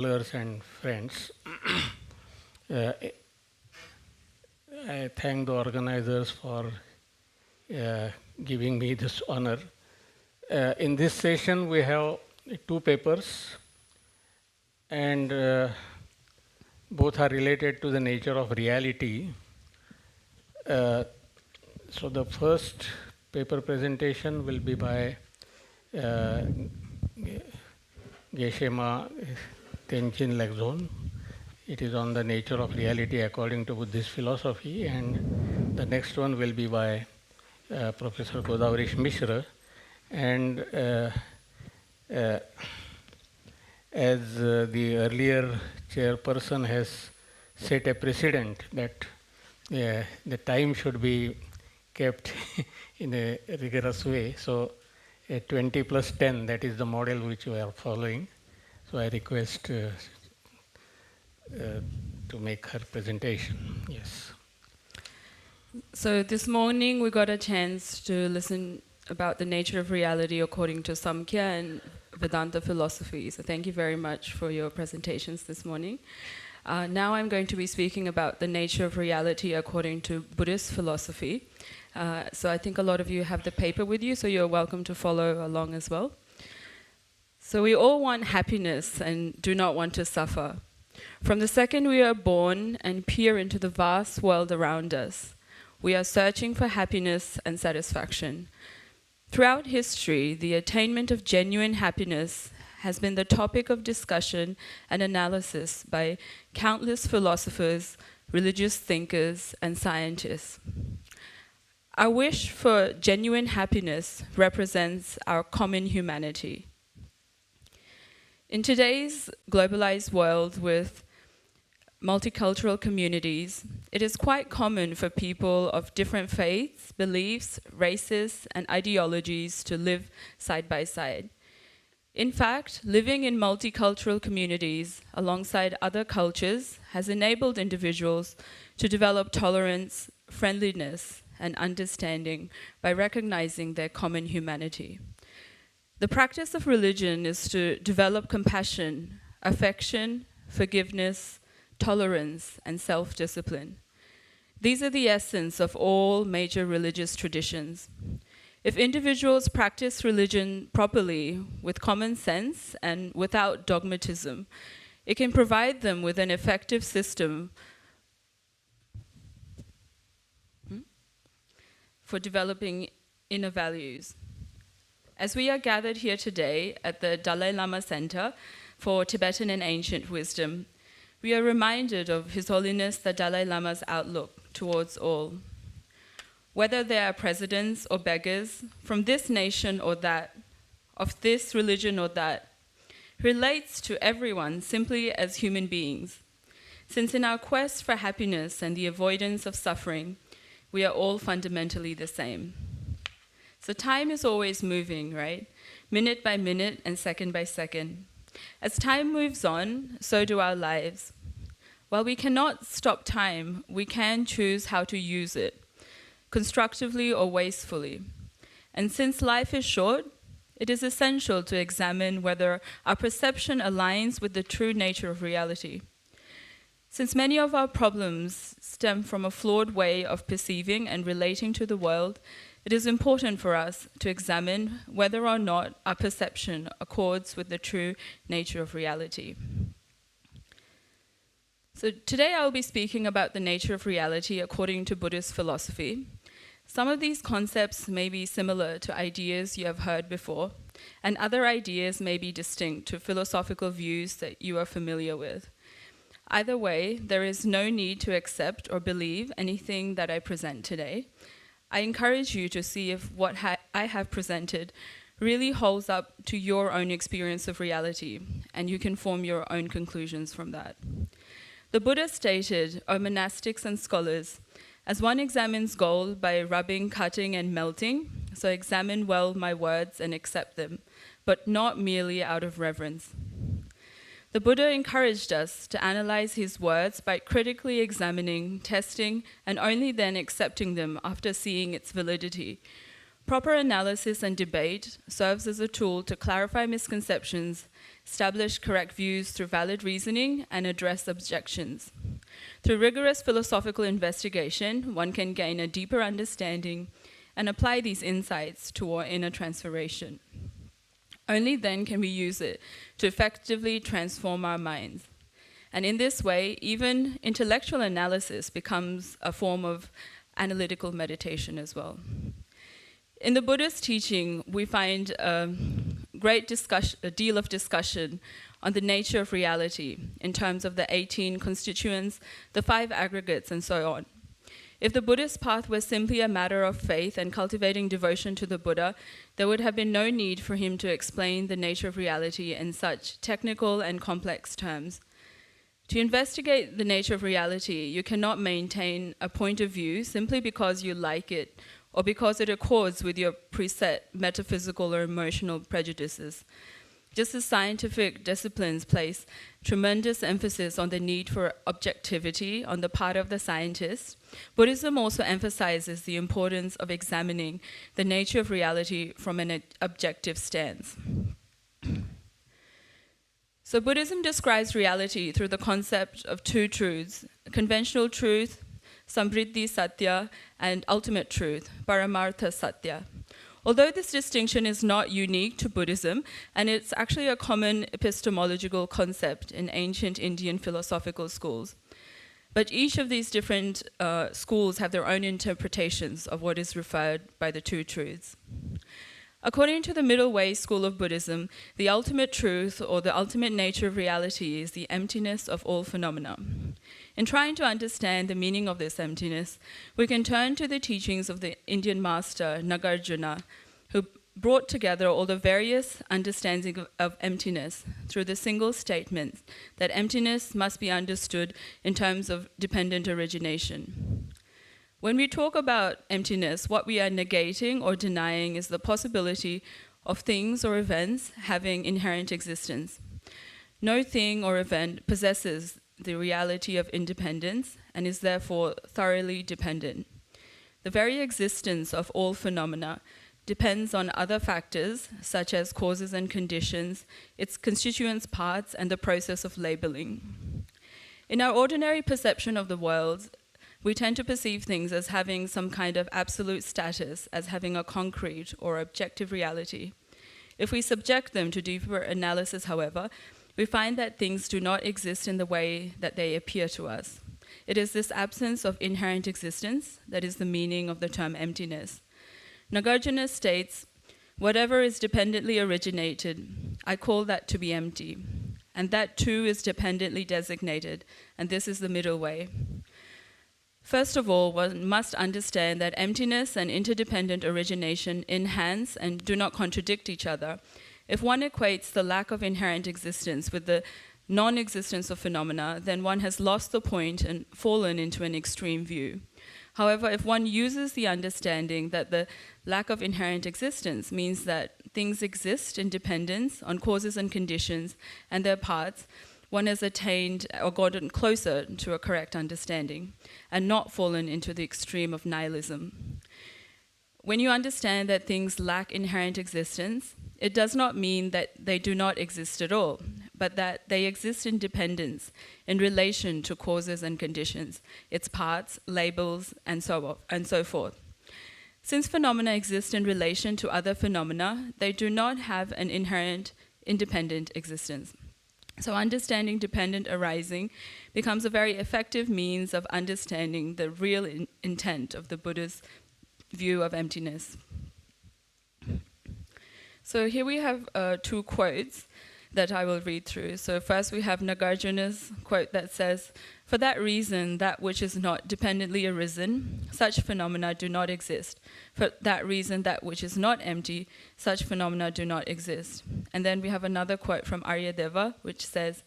scholars and friends. uh, I thank the organizers for giving me this honor. In this session, we have two papers, and both are related to the nature of reality. So the first paper presentation will be by Geshema, Tenzin, Lekzom. It is on the nature of reality according to Buddhist philosophy, and the next one will be by Professor Godabarisha Mishra. And as the earlier chairperson has set a precedent that the time should be kept in a rigorous way. So a 20 plus 10, that is the model which we are following. So I request to make her presentation. Yes. So this morning we got a chance to listen about the nature of reality according to Samkhya and Vedanta philosophy. So thank you very much for your presentations this morning. Now I'm going to be speaking about the nature of reality according to Buddhist philosophy. So I think a lot of you have the paper with you, so you're welcome to follow along as well. So we all want happiness and do not want to suffer. From the second we are born and peer into the vast world around us, we are searching for happiness and satisfaction. Throughout history, the attainment of genuine happiness has been the topic of discussion and analysis by countless philosophers, religious thinkers, and scientists. Our wish for genuine happiness represents our common humanity. In today's globalized world with multicultural communities, it is quite common for people of different faiths, beliefs, races, and ideologies to live side by side. In fact, living in multicultural communities alongside other cultures has enabled individuals to develop tolerance, friendliness, and understanding by recognizing their common humanity. The practice of religion is to develop compassion, affection, forgiveness, tolerance, and self-discipline. These are the essence of all major religious traditions. If individuals practice religion properly, with common sense and without dogmatism, it can provide them with an effective system for developing inner values. As we are gathered here today at the Dalai Lama Centre for Tibetan and Ancient Wisdom, we are reminded of His Holiness the Dalai Lama's outlook towards all. Whether they are presidents or beggars, from this nation or that, of this religion or that, relates to everyone simply as human beings. Since in our quest for happiness and the avoidance of suffering, we are all fundamentally the same. So time is always moving, right? Minute by minute and second by second. As time moves on, so do our lives. While we cannot stop time, we can choose how to use it, constructively or wastefully. And since life is short, it is essential to examine whether our perception aligns with the true nature of reality. Since many of our problems stem from a flawed way of perceiving and relating to the world, it is important for us to examine whether or not our perception accords with the true nature of reality. So today I will be speaking about the nature of reality according to Buddhist philosophy. Some of these concepts may be similar to ideas you have heard before, and other ideas may be distinct to philosophical views that you are familiar with. Either way, there is no need to accept or believe anything that I present today. I encourage you to see if what I have presented really holds up to your own experience of reality, and you can form your own conclusions from that. The Buddha stated, O monastics and scholars, as one examines gold by rubbing, cutting, and melting, so examine well my words and accept them, but not merely out of reverence. The Buddha encouraged us to analyze his words by critically examining, testing, and only then accepting them after seeing its validity. Proper analysis and debate serves as a tool to clarify misconceptions, establish correct views through valid reasoning, and address objections. Through rigorous philosophical investigation, one can gain a deeper understanding and apply these insights to our inner transformation. Only then can we use it to effectively transform our minds. And in this way, even intellectual analysis becomes a form of analytical meditation as well. In the Buddhist teaching, we find a deal of discussion on the nature of reality in terms of the 18 constituents, the 5 aggregates, and so on. If the Buddhist path were simply a matter of faith and cultivating devotion to the Buddha, there would have been no need for him to explain the nature of reality in such technical and complex terms. To investigate the nature of reality, you cannot maintain a point of view simply because you like it or because it accords with your preset metaphysical or emotional prejudices. Just as scientific disciplines place tremendous emphasis on the need for objectivity on the part of the scientist, Buddhism also emphasizes the importance of examining the nature of reality from an objective stance. So Buddhism describes reality through the concept of 2 truths: conventional truth, Samriddhi Satya, and ultimate truth, Paramartha Satya. Although this distinction is not unique to Buddhism, and it's actually a common epistemological concept in ancient Indian philosophical schools, but each of these different schools have their own interpretations of what is referred by the 2 truths. According to the Middle Way school of Buddhism, the ultimate truth or the ultimate nature of reality is the emptiness of all phenomena. In trying to understand the meaning of this emptiness, we can turn to the teachings of the Indian master, Nagarjuna, who brought together all the various understandings of emptiness through the single statement that emptiness must be understood in terms of dependent origination. When we talk about emptiness, what we are negating or denying is the possibility of things or events having inherent existence. No thing or event possesses the reality of independence and is therefore thoroughly dependent. The very existence of all phenomena depends on other factors, such as causes and conditions, its constituent parts, and the process of labeling. In our ordinary perception of the world, we tend to perceive things as having some kind of absolute status, as having a concrete or objective reality. If we subject them to deeper analysis, however, we find that things do not exist in the way that they appear to us. It is this absence of inherent existence that is the meaning of the term emptiness. Nagarjuna states, "Whatever is dependently originated, I call that to be empty, and that too is dependently designated, and this is the middle way." First of all, one must understand that emptiness and interdependent origination enhance and do not contradict each other. If one equates the lack of inherent existence with the non-existence of phenomena, then one has lost the point and fallen into an extreme view. However, if one uses the understanding that the lack of inherent existence means that things exist in dependence on causes and conditions and their parts, one has attained or gotten closer to a correct understanding and not fallen into the extreme of nihilism. When you understand that things lack inherent existence, it does not mean that they do not exist at all, but that they exist in dependence in relation to causes and conditions, its parts, labels, and so forth. Since phenomena exist in relation to other phenomena, they do not have an inherent independent existence. So understanding dependent arising becomes a very effective means of understanding the real intent of the Buddha's view of emptiness. So here we have 2 quotes that I will read through. So first we have Nagarjuna's quote that says, "For that reason, that which is not dependently arisen, such phenomena do not exist. For that reason, that which is not empty, such phenomena do not exist." And then we have another quote from Aryadeva, which says,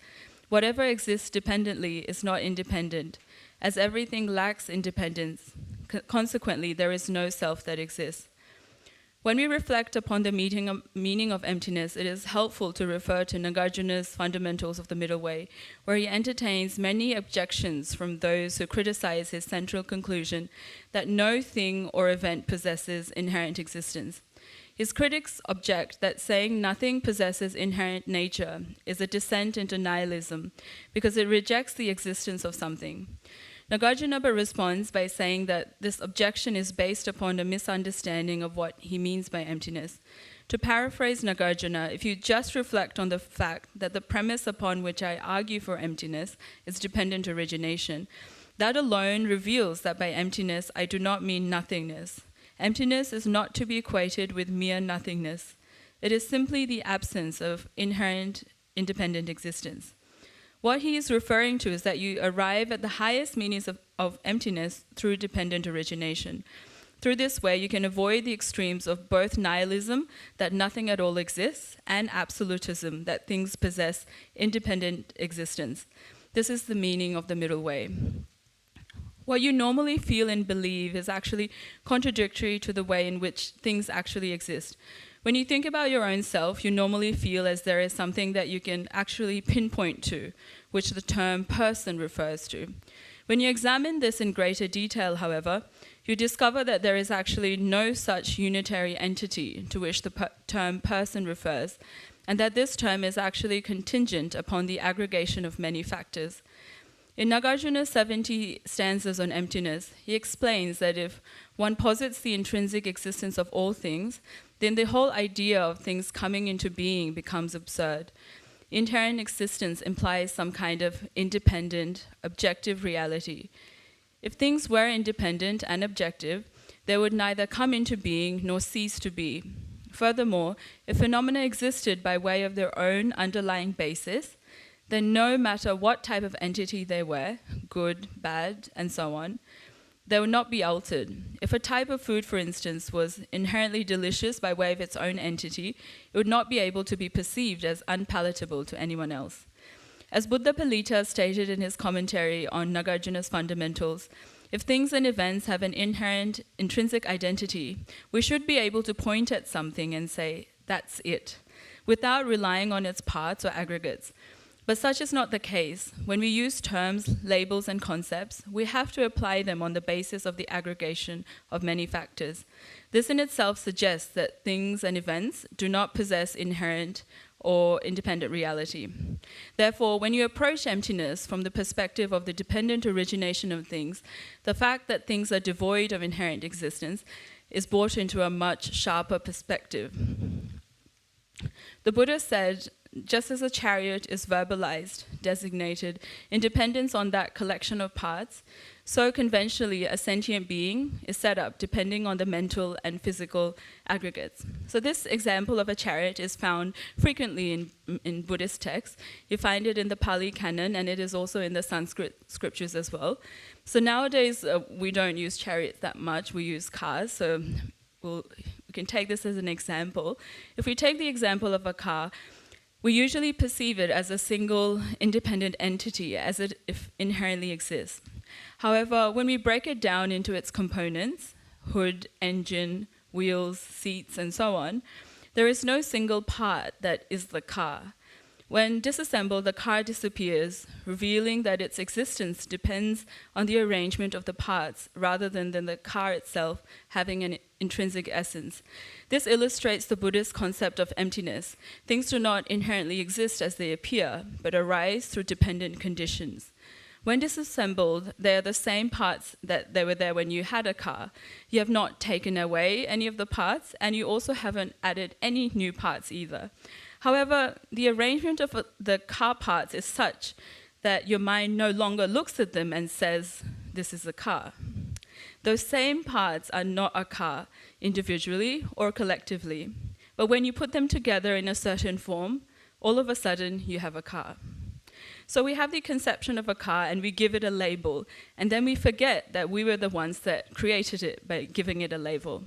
"Whatever exists dependently is not independent. As everything lacks independence, consequently there is no self that exists. When we reflect upon the meaning of emptiness, it is helpful to refer to Nagarjuna's Fundamentals of the Middle Way, where he entertains many objections from those who criticize his central conclusion that no thing or event possesses inherent existence. His critics object that saying nothing possesses inherent nature is a descent into nihilism because it rejects the existence of something. Nagarjuna responds by saying that this objection is based upon a misunderstanding of what he means by emptiness. To paraphrase Nagarjuna, if you just reflect on the fact that the premise upon which I argue for emptiness is dependent origination, that alone reveals that by emptiness I do not mean nothingness. Emptiness is not to be equated with mere nothingness. It is simply the absence of inherent independent existence. What he is referring to is that you arrive at the highest meanings of emptiness through dependent origination. Through this way, you can avoid the extremes of both nihilism, that nothing at all exists, and absolutism, that things possess independent existence. This is the meaning of the middle way. What you normally feel and believe is actually contradictory to the way in which things actually exist. When you think about your own self, you normally feel as there is something that you can actually pinpoint to, which the term person refers to. When you examine this in greater detail, however, you discover that there is actually no such unitary entity to which the term person refers, and that this term is actually contingent upon the aggregation of many factors. In Nagarjuna's 70 stanzas on emptiness, he explains that if one posits the intrinsic existence of all things, then the whole idea of things coming into being becomes absurd. Inherent existence implies some kind of independent, objective reality. If things were independent and objective, they would neither come into being nor cease to be. Furthermore, if phenomena existed by way of their own underlying basis, then no matter what type of entity they were, good, bad, and so on, they would not be altered. If a type of food, for instance, was inherently delicious by way of its own entity, it would not be able to be perceived as unpalatable to anyone else. As Buddha Palita stated in his commentary on Nagarjuna's Fundamentals, if things and events have an inherent, intrinsic identity, we should be able to point at something and say, that's it, without relying on its parts or aggregates. But such is not the case. When we use terms, labels, and concepts, we have to apply them on the basis of the aggregation of many factors. This in itself suggests that things and events do not possess inherent or independent reality. Therefore, when you approach emptiness from the perspective of the dependent origination of things, the fact that things are devoid of inherent existence is brought into a much sharper perspective. The Buddha said, just as a chariot is verbalized, designated, in dependence on that collection of parts, so conventionally a sentient being is set up depending on the mental and physical aggregates. So this example of a chariot is found frequently in Buddhist texts. You find it in the Pali Canon, and it is also in the Sanskrit scriptures as well. So nowadays we don't use chariots that much, we use cars, so we can take this as an example. If we take the example of a car, we usually perceive it as a single independent entity, as it inherently exists. However, when we break it down into its components, hood, engine, wheels, seats, and so on, there is no single part that is the car. When disassembled, the car disappears, revealing that its existence depends on the arrangement of the parts rather than the car itself having an intrinsic essence. This illustrates the Buddhist concept of emptiness. Things do not inherently exist as they appear, but arise through dependent conditions. When disassembled, they are the same parts that they were there when you had a car. You have not taken away any of the parts, and you also haven't added any new parts either. However, the arrangement of the car parts is such that your mind no longer looks at them and says, this is a car. Those same parts are not a car, individually or collectively. But when you put them together in a certain form, all of a sudden you have a car. So we have the conception of a car and we give it a label, and then we forget that we were the ones that created it by giving it a label.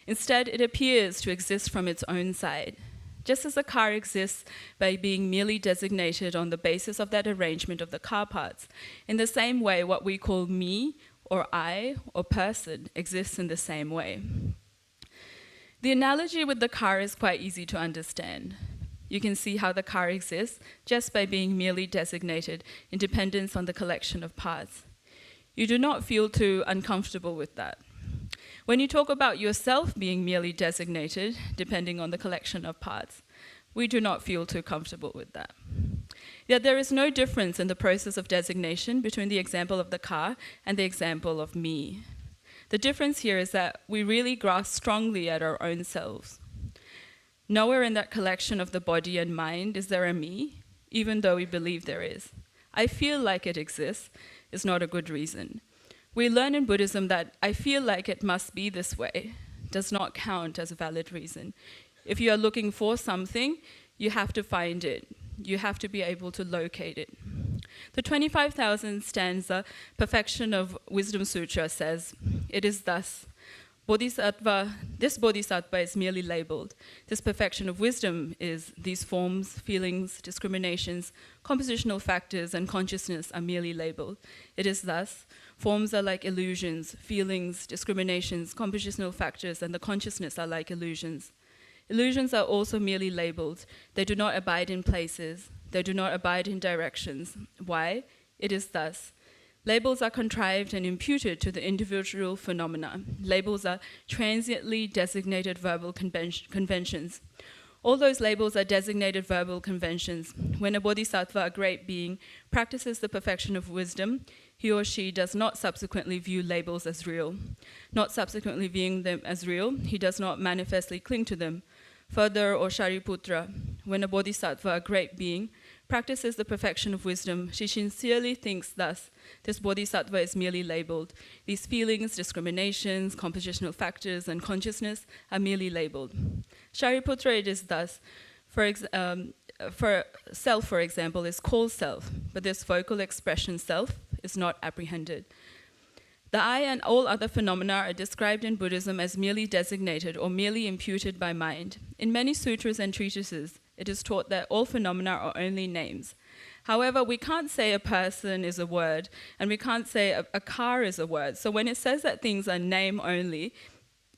Instead, it appears to exist from its own side. Just as a car exists by being merely designated on the basis of that arrangement of the car parts, in the same way what we call me or I or person exists in the same way. The analogy with the car is quite easy to understand. You can see how the car exists just by being merely designated in dependence on the collection of parts. You do not feel too uncomfortable with that. When you talk about yourself being merely designated, depending on the collection of parts, we do not feel too comfortable with that. Yet there is no difference in the process of designation between the example of the car and the example of me. The difference here is that we really grasp strongly at our own selves. Nowhere in that collection of the body and mind is there a me, even though we believe there is. I feel like it exists is not a good reason. We learn in Buddhism that I feel like it must be this way does not count as a valid reason. If you are looking for something, you have to find it. You have to be able to locate it. The 25,000 stanza Perfection of Wisdom Sutra says, it is thus, this bodhisattva is merely labeled. This perfection of wisdom is these forms, feelings, discriminations, compositional factors, and consciousness are merely labeled. It is thus, forms are like illusions, feelings, discriminations, compositional factors, and the consciousness are like illusions. Illusions are also merely labeled. They do not abide in places. They do not abide in directions. Why? It is thus. Labels are contrived and imputed to the individual phenomena. Labels are transiently designated verbal conventions. All those labels are designated verbal conventions. When a bodhisattva, a great being, practices the perfection of wisdom, he or she does not subsequently view labels as real. Not subsequently viewing them as real, he does not manifestly cling to them. Further, O Shariputra, when a bodhisattva, a great being, practices the perfection of wisdom, she sincerely thinks thus, this bodhisattva is merely labeled. These feelings, discriminations, compositional factors, and consciousness are merely labeled. Shariputra, it is thus. For self, for example, is called self, but this vocal expression self is not apprehended. The I and all other phenomena are described in Buddhism as merely designated or merely imputed by mind. In many sutras and treatises, it is taught that all phenomena are only names. However, we can't say a person is a word, and we can't say a car is a word. So when it says that things are name only,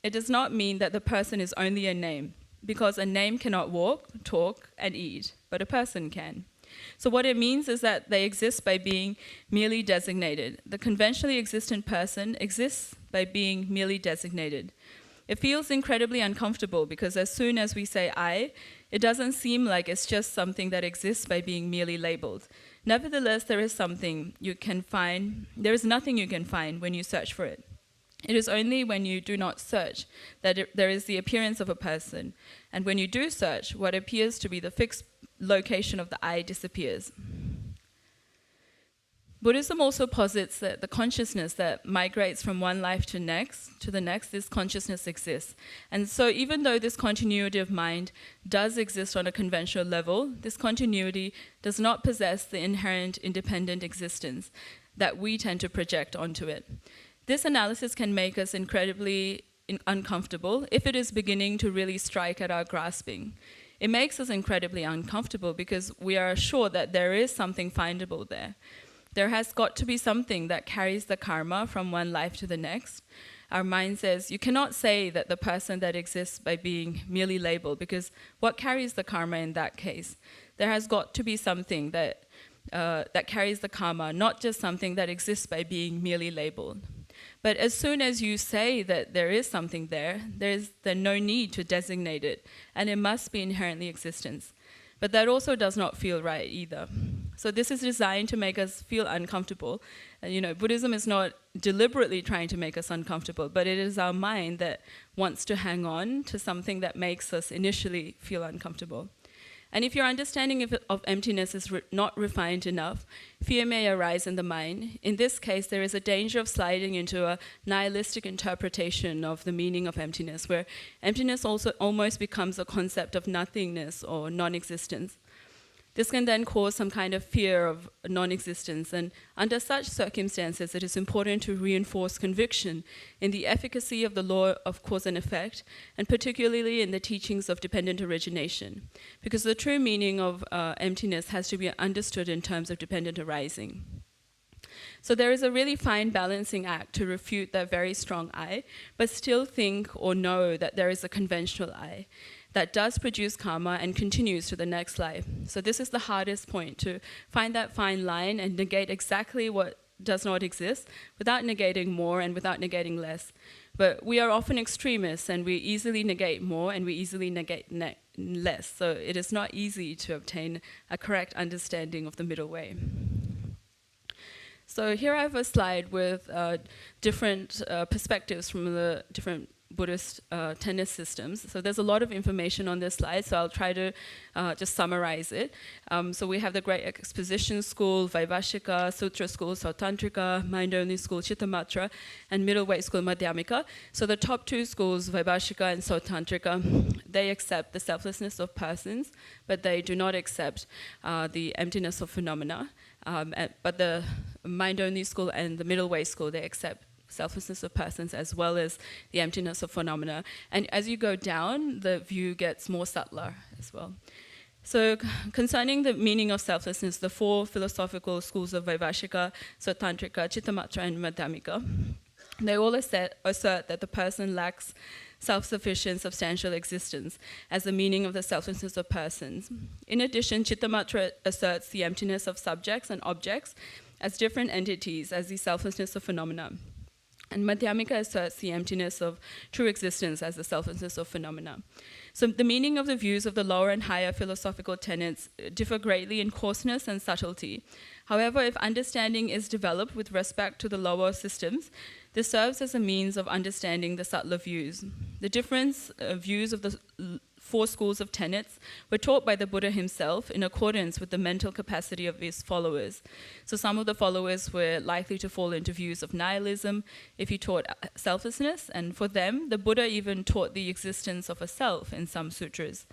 it does not mean that the person is only a name, because a name cannot walk, talk, and eat, but a person can. So what it means is that they exist by being merely designated. The conventionally existent person exists by being merely designated. It feels incredibly uncomfortable because as soon as we say I, it doesn't seem like it's just something that exists by being merely labeled. Nevertheless, there is nothing you can find when you search for it. It is only when you do not search that there is the appearance of a person. And when you do search, what appears to be the fixed location of the I disappears. Buddhism also posits that the consciousness that migrates from one life to the next, this consciousness exists. And so even though this continuity of mind does exist on a conventional level, this continuity does not possess the inherent independent existence that we tend to project onto it. This analysis can make us incredibly uncomfortable if it is beginning to really strike at our grasping. It makes us incredibly uncomfortable because we are assured that there is something findable there. There has got to be something that carries the karma from one life to the next. Our mind says, you cannot say that the person that exists by being merely labeled, because what carries the karma in that case? There has got to be something that carries the karma, not just something that exists by being merely labeled. But as soon as you say that there is something there, there's no need to designate it, and it must be inherently existence. But that also does not feel right either. So this is designed to make us feel uncomfortable. And Buddhism is not deliberately trying to make us uncomfortable, but it is our mind that wants to hang on to something that makes us initially feel uncomfortable. And if your understanding of emptiness is not refined enough, fear may arise in the mind. In this case, there is a danger of sliding into a nihilistic interpretation of the meaning of emptiness, where emptiness also almost becomes a concept of nothingness or non-existence. This can then cause some kind of fear of non-existence, and under such circumstances, it is important to reinforce conviction in the efficacy of the law of cause and effect, and particularly in the teachings of dependent origination, because the true meaning of emptiness has to be understood in terms of dependent arising. So there is a really fine balancing act to refute that very strong I, but still think or know that there is a conventional I that does produce karma and continues to the next life. So this is the hardest point, to find that fine line and negate exactly what does not exist without negating more and without negating less. But we are often extremists, and we easily negate more and we easily negate less. So it is not easy to obtain a correct understanding of the middle way. So here I have a slide with different perspectives from the different Buddhist tenet systems. So there's a lot of information on this slide, so I'll try to just summarize it. So we have the Great Exposition School, Vaibhashika, Sutra School, Sautantrika, Mind-Only School, Chittamatra, and Middle Way School, Madhyamika. So the top two schools, Vaibhashika and Sautantrika, they accept the selflessness of persons, but they do not accept the emptiness of phenomena. But the Mind-Only School and the Middle Way School, they accept selflessness of persons as well as the emptiness of phenomena. And as you go down, the view gets more subtler as well. So concerning the meaning of selflessness, the four philosophical schools of Vaibhashika, Sautantrika, Chittamatra, and Madhyamika, they all assert that the person lacks self-sufficient substantial existence as the meaning of the selflessness of persons. In addition, Chittamatra asserts the emptiness of subjects and objects as different entities as the selflessness of phenomena. And Madhyamika asserts the emptiness of true existence as the selflessness of phenomena. So the meaning of the views of the lower and higher philosophical tenets differ greatly in coarseness and subtlety. However, if understanding is developed with respect to the lower systems, this serves as a means of understanding the subtler views. The different views of the four schools of tenets were taught by the Buddha himself in accordance with the mental capacity of his followers. So some of the followers were likely to fall into views of nihilism if he taught selflessness, and for them, the Buddha even taught the existence of a self in some sutras.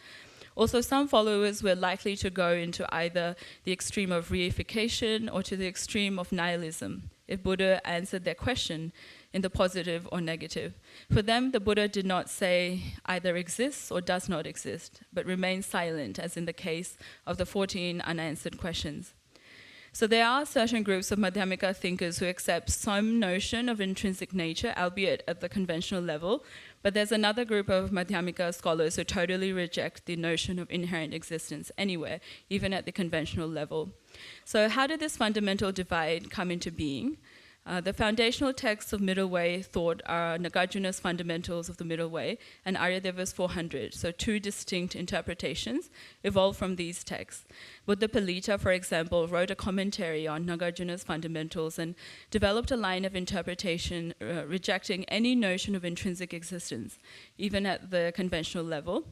Also, some followers were likely to go into either the extreme of reification or to the extreme of nihilism if Buddha answered their question in the positive or negative. For them, the Buddha did not say either exists or does not exist, but remained silent, as in the case of the 14 unanswered questions. So there are certain groups of Madhyamika thinkers who accept some notion of intrinsic nature, albeit at the conventional level, but there's another group of Madhyamika scholars who totally reject the notion of inherent existence anywhere, even at the conventional level. So how did this fundamental divide come into being? The foundational texts of Middle Way thought are Nagarjuna's Fundamentals of the Middle Way and Aryadeva's 400, so two distinct interpretations evolved from these texts. Buddha Palita, for example, wrote a commentary on Nagarjuna's Fundamentals and developed a line of interpretation rejecting any notion of intrinsic existence, even at the conventional level.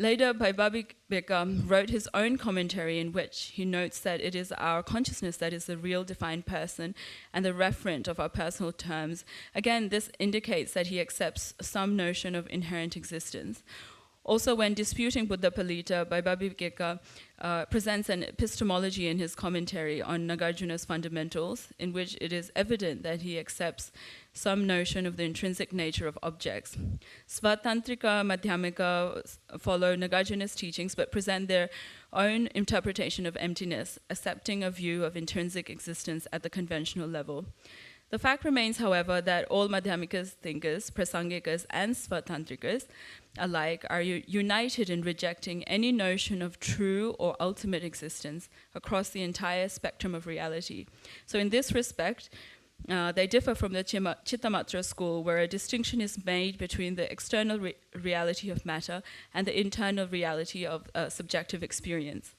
Later, Bhaibbhāvika wrote his own commentary in which he notes that it is our consciousness that is the real defined person and the referent of our personal terms. Again, this indicates that he accepts some notion of inherent existence. Also, when disputing Buddha Palita, Bhaibbhāvika presents an epistemology in his commentary on Nagarjuna's Fundamentals, in which it is evident that he accepts some notion of the intrinsic nature of objects. Svatantrika Madhyamika follow Nagarjuna's teachings but present their own interpretation of emptiness, accepting a view of intrinsic existence at the conventional level. The fact remains, however, that all Madhyamika thinkers, Prasangikas and Svatantrikas alike are united in rejecting any notion of true or ultimate existence across the entire spectrum of reality. So in this respect, they differ from the Chittamatra school, where a distinction is made between the external reality of matter and the internal reality of subjective experience.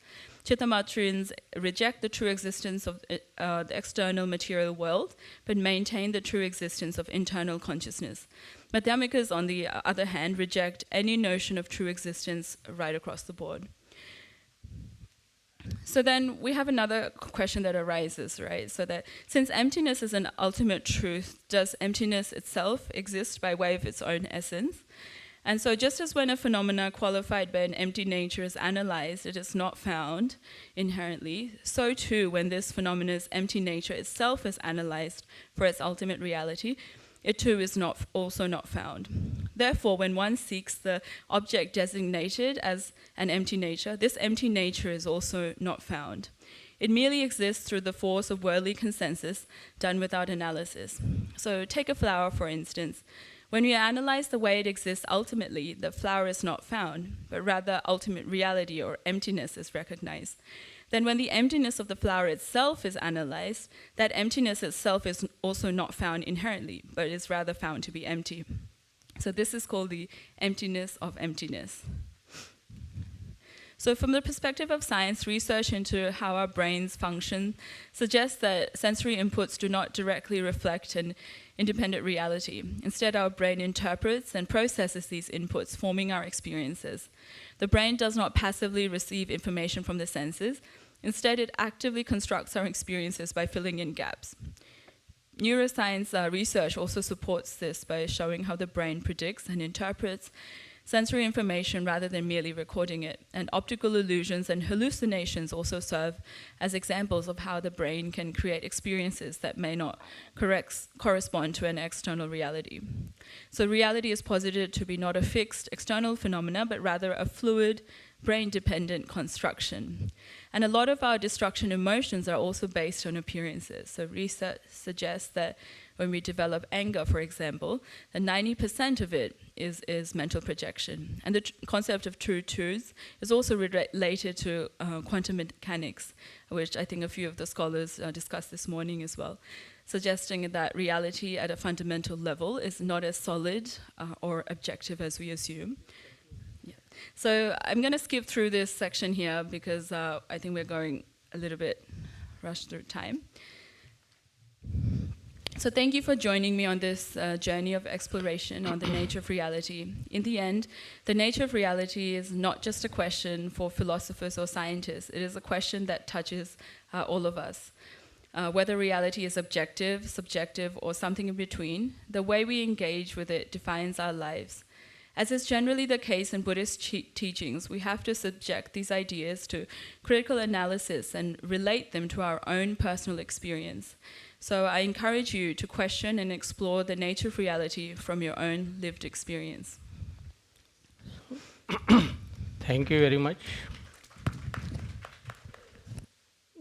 Chittamatrians reject the true existence of the external material world, but maintain the true existence of internal consciousness. Madhyamikas, on the other hand, reject any notion of true existence right across the board. So then we have another question that arises, right? So that since emptiness is an ultimate truth, does emptiness itself exist by way of its own essence? And so just as when a phenomena qualified by an empty nature is analyzed, it is not found inherently, so too when this phenomena's empty nature itself is analyzed for its ultimate reality, it too is also not found. Therefore, when one seeks the object designated as an empty nature, this empty nature is also not found. It merely exists through the force of worldly consensus done without analysis. So take a flower, for instance. When we analyze the way it exists ultimately, the flower is not found, but rather ultimate reality or emptiness is recognized. Then when the emptiness of the flower itself is analyzed, that emptiness itself is also not found inherently, but is rather found to be empty. So this is called the emptiness of emptiness. So from the perspective of science, research into how our brains function suggests that sensory inputs do not directly reflect an independent reality. Instead, our brain interprets and processes these inputs, forming our experiences. The brain does not passively receive information from the senses. Instead, it actively constructs our experiences by filling in gaps. Neuroscience research also supports this by showing how the brain predicts and interprets sensory information rather than merely recording it. And optical illusions and hallucinations also serve as examples of how the brain can create experiences that may not correspond to an external reality. So reality is posited to be not a fixed external phenomena, but rather a fluid, brain-dependent construction. And a lot of our destruction emotions are also based on appearances. So research suggests that when we develop anger, for example, that 90% of it is mental projection. And the concept of true truths is also related to quantum mechanics, which I think a few of the scholars discussed this morning as well, suggesting that reality at a fundamental level is not as solid or objective as we assume. So I'm going to skip through this section here because I think we're going a little bit rushed through time. So thank you for joining me on this journey of exploration on the nature of reality. In the end, the nature of reality is not just a question for philosophers or scientists. It is a question that touches all of us. Whether reality is objective, subjective, or something in between, the way we engage with it defines our lives. As is generally the case in Buddhist teachings, we have to subject these ideas to critical analysis and relate them to our own personal experience. So I encourage you to question and explore the nature of reality from your own lived experience. Thank you very much.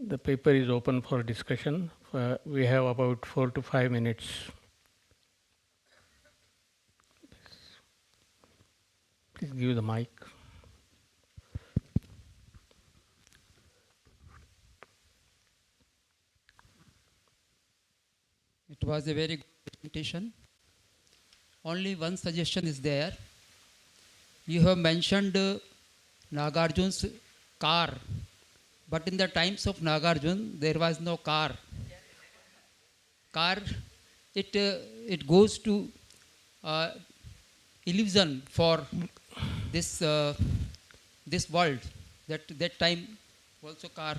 The paper is open for discussion. We have about 4 to 5 minutes. Please give the mic. It was a very good presentation. Only one suggestion is there. You have mentioned Nagarjuna's car, but in the times of Nagarjuna, there was no car. Car, it goes to illusion for this world. That time also car,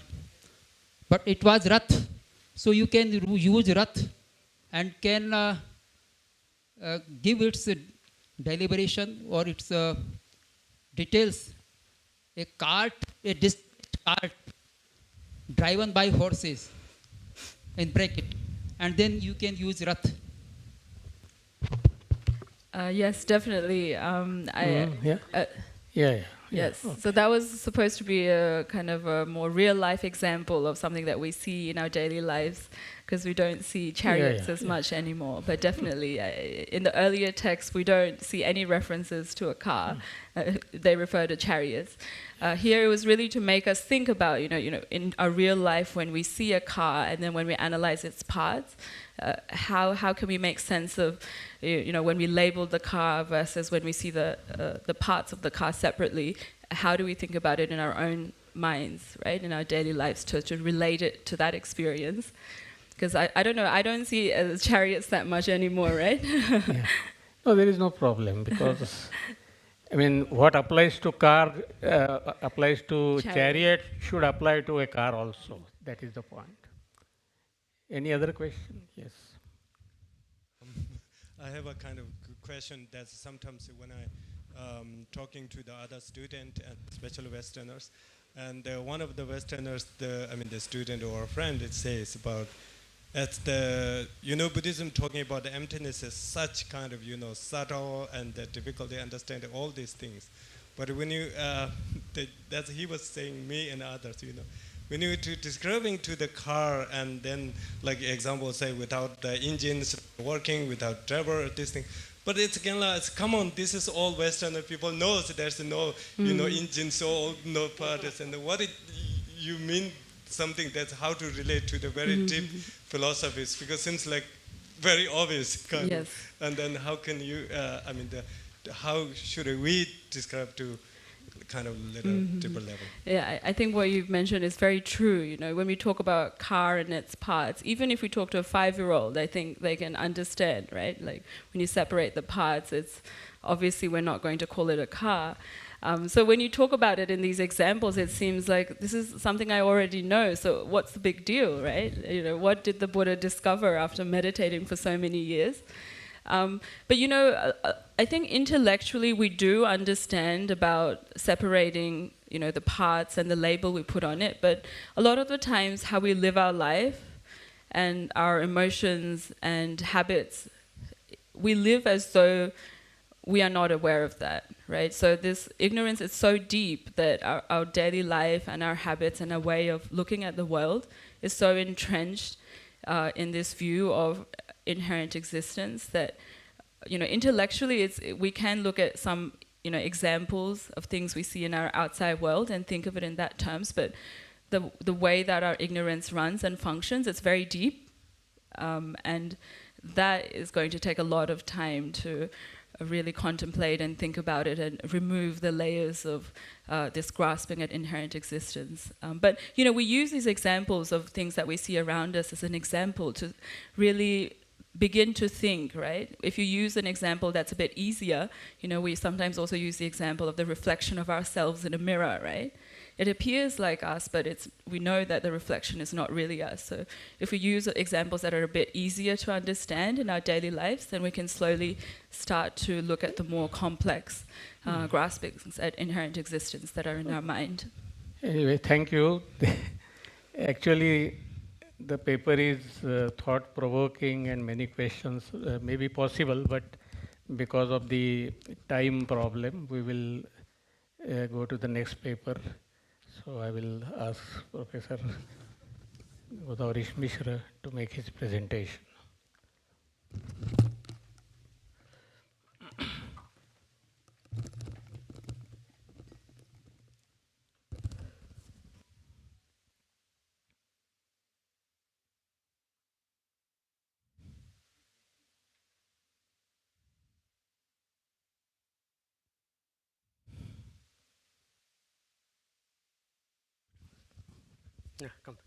but it was Rath. So you can use Rath and can give its deliberation or its details. A cart, a distant cart driven by horses in bracket, and then you can use Rath. Yes, definitely. Yes. Okay. So that was supposed to be a kind of a more real life example of something that we see in our daily lives, because we don't see chariots as much anymore. But definitely, in the earlier texts, we don't see any references to a car. They refer to chariots. Here, it was really to make us think about, in our real life, when we see a car and then when we analyze its parts, how can we make sense of, when we label the car versus when we see the parts of the car separately, how do we think about it in our own minds, right, in our daily lives to relate it to that experience? Because I don't know, I don't see chariots that much anymore, right? No, there is no problem because, what applies to car applies to chariot should apply to a car also. That is the point. Any other question? Yes. I have a kind of question that sometimes when I'm talking to the other student, and especially Westerners, and one of the Westerners, the student or friend, it says about Buddhism talking about the emptiness is such kind of subtle and difficult to understand all these things. But when you, he was saying me and others, when you describing to the car, and then like example say without the engines working, without driver, this thing. But it's again like, come on, this is all Westerner people knows there's no engine, so no parts, and what you mean something that's how to relate to the very deep philosophies, because it seems like very obvious kind of. And then how can you how should we describe to kind of little deeper level? Yeah, I think what you've mentioned is very true. You know, when we talk about car and its parts, even if we talk to a 5-year-old, I think they can understand, right? Like when you separate the parts, it's obviously we're not going to call it a car. So when you talk about it in these examples, it seems like this is something I already know. So what's the big deal, right? You know, what did the Buddha discover after meditating for so many years? But you know, I think intellectually we do understand about separating, you know, the parts and the label we put on it. But a lot of the times, how we live our life and our emotions and habits, we live as though we are not aware of that, right? So this ignorance is so deep that our daily life and our habits and our way of looking at the world is so entrenched in this view of inherent existence that, you know, intellectually we can look at some, you know, examples of things we see in our outside world and think of it in that terms, but the way that our ignorance runs and functions, it's very deep, and that is going to take a lot of time to really contemplate and think about it and remove the layers of this grasping at inherent existence. But, you know, we use these examples of things that we see around us as an example to really begin to think, right? If you use an example that's a bit easier, you know, we sometimes also use the example of the reflection of ourselves in a mirror, right? It appears like us, but we know that the reflection is not really us. So if we use examples that are a bit easier to understand in our daily lives, then we can slowly start to look at the more complex graspings at inherent existence that are in our mind. Anyway, thank you. Actually, the paper is thought-provoking and many questions may be possible, but because of the time problem, we will go to the next paper. So I will ask Professor Godabarisha Mishra to make his presentation. Yeah, come.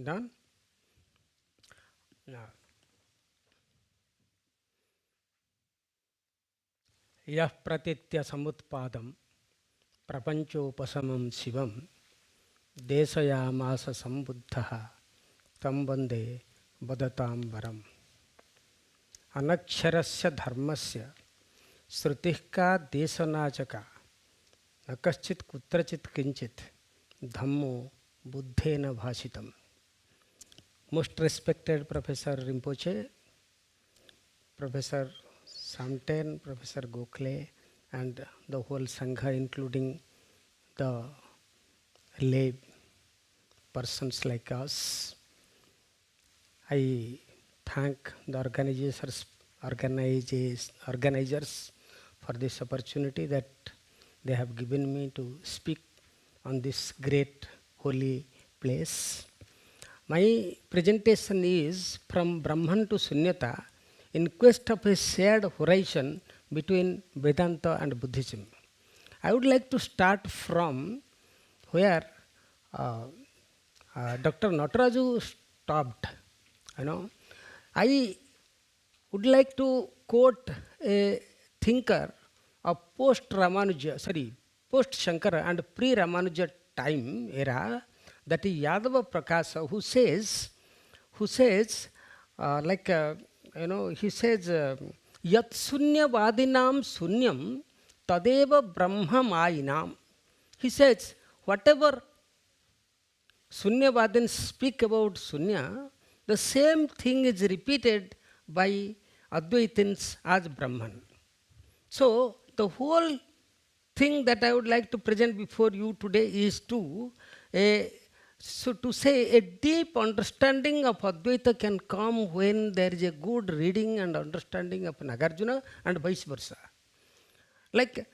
Done? Now. Yah pratitya samutpadam prapanchopasamam shivam desayamasa sambuddhaha tam vande vadatam varam anaksharasya dharmasya srutih ka desanachaka nakaschit kutrachit kinchit dhammo buddhena bhashitam. Most respected Professor Rinpoche, Professor Samten, Professor Gokhalei, and the whole Sangha, including the lay persons like us. I thank the organizers for this opportunity that they have given me to speak on this great holy place. My presentation is from Brahman to Śūnyatā in quest of a shared horizon between Vedanta and Buddhism. I would like to start from where Dr. Nataraju stopped. I would like to quote a thinker of post-Shankara and pre-Ramanuja time era, that is Yadava Prakasa, who says, he says, Yat Sunyavadinam Sunyam Tadeva Brahmamayinam. He says, whatever Sunyavadins speak about Sunya, the same thing is repeated by Advaitins as Brahman. So, the whole thing that I would like to present before you today is to So to say a deep understanding of Advaita can come when there is a good reading and understanding of Nagarjuna and vice versa. Like,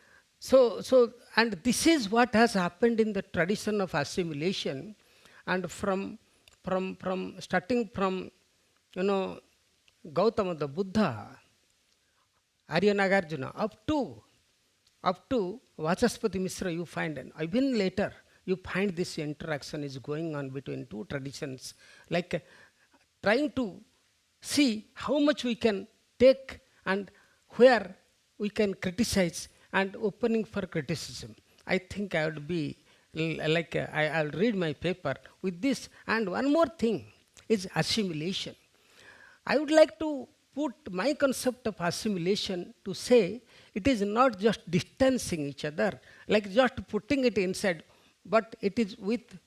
and this is what has happened in the tradition of assimilation, and starting from, Gautama the Buddha, Arya Nagarjuna, up to Vachaspati Mishra, you find, and even later, you find this interaction is going on between two traditions, like trying to see how much we can take and where we can criticize, and opening for criticism. I think I would be like, I'll read my paper with this. And one more thing is assimilation. I would like to put my concept of assimilation to say it is not just distancing each other, like just putting it inside, but it is with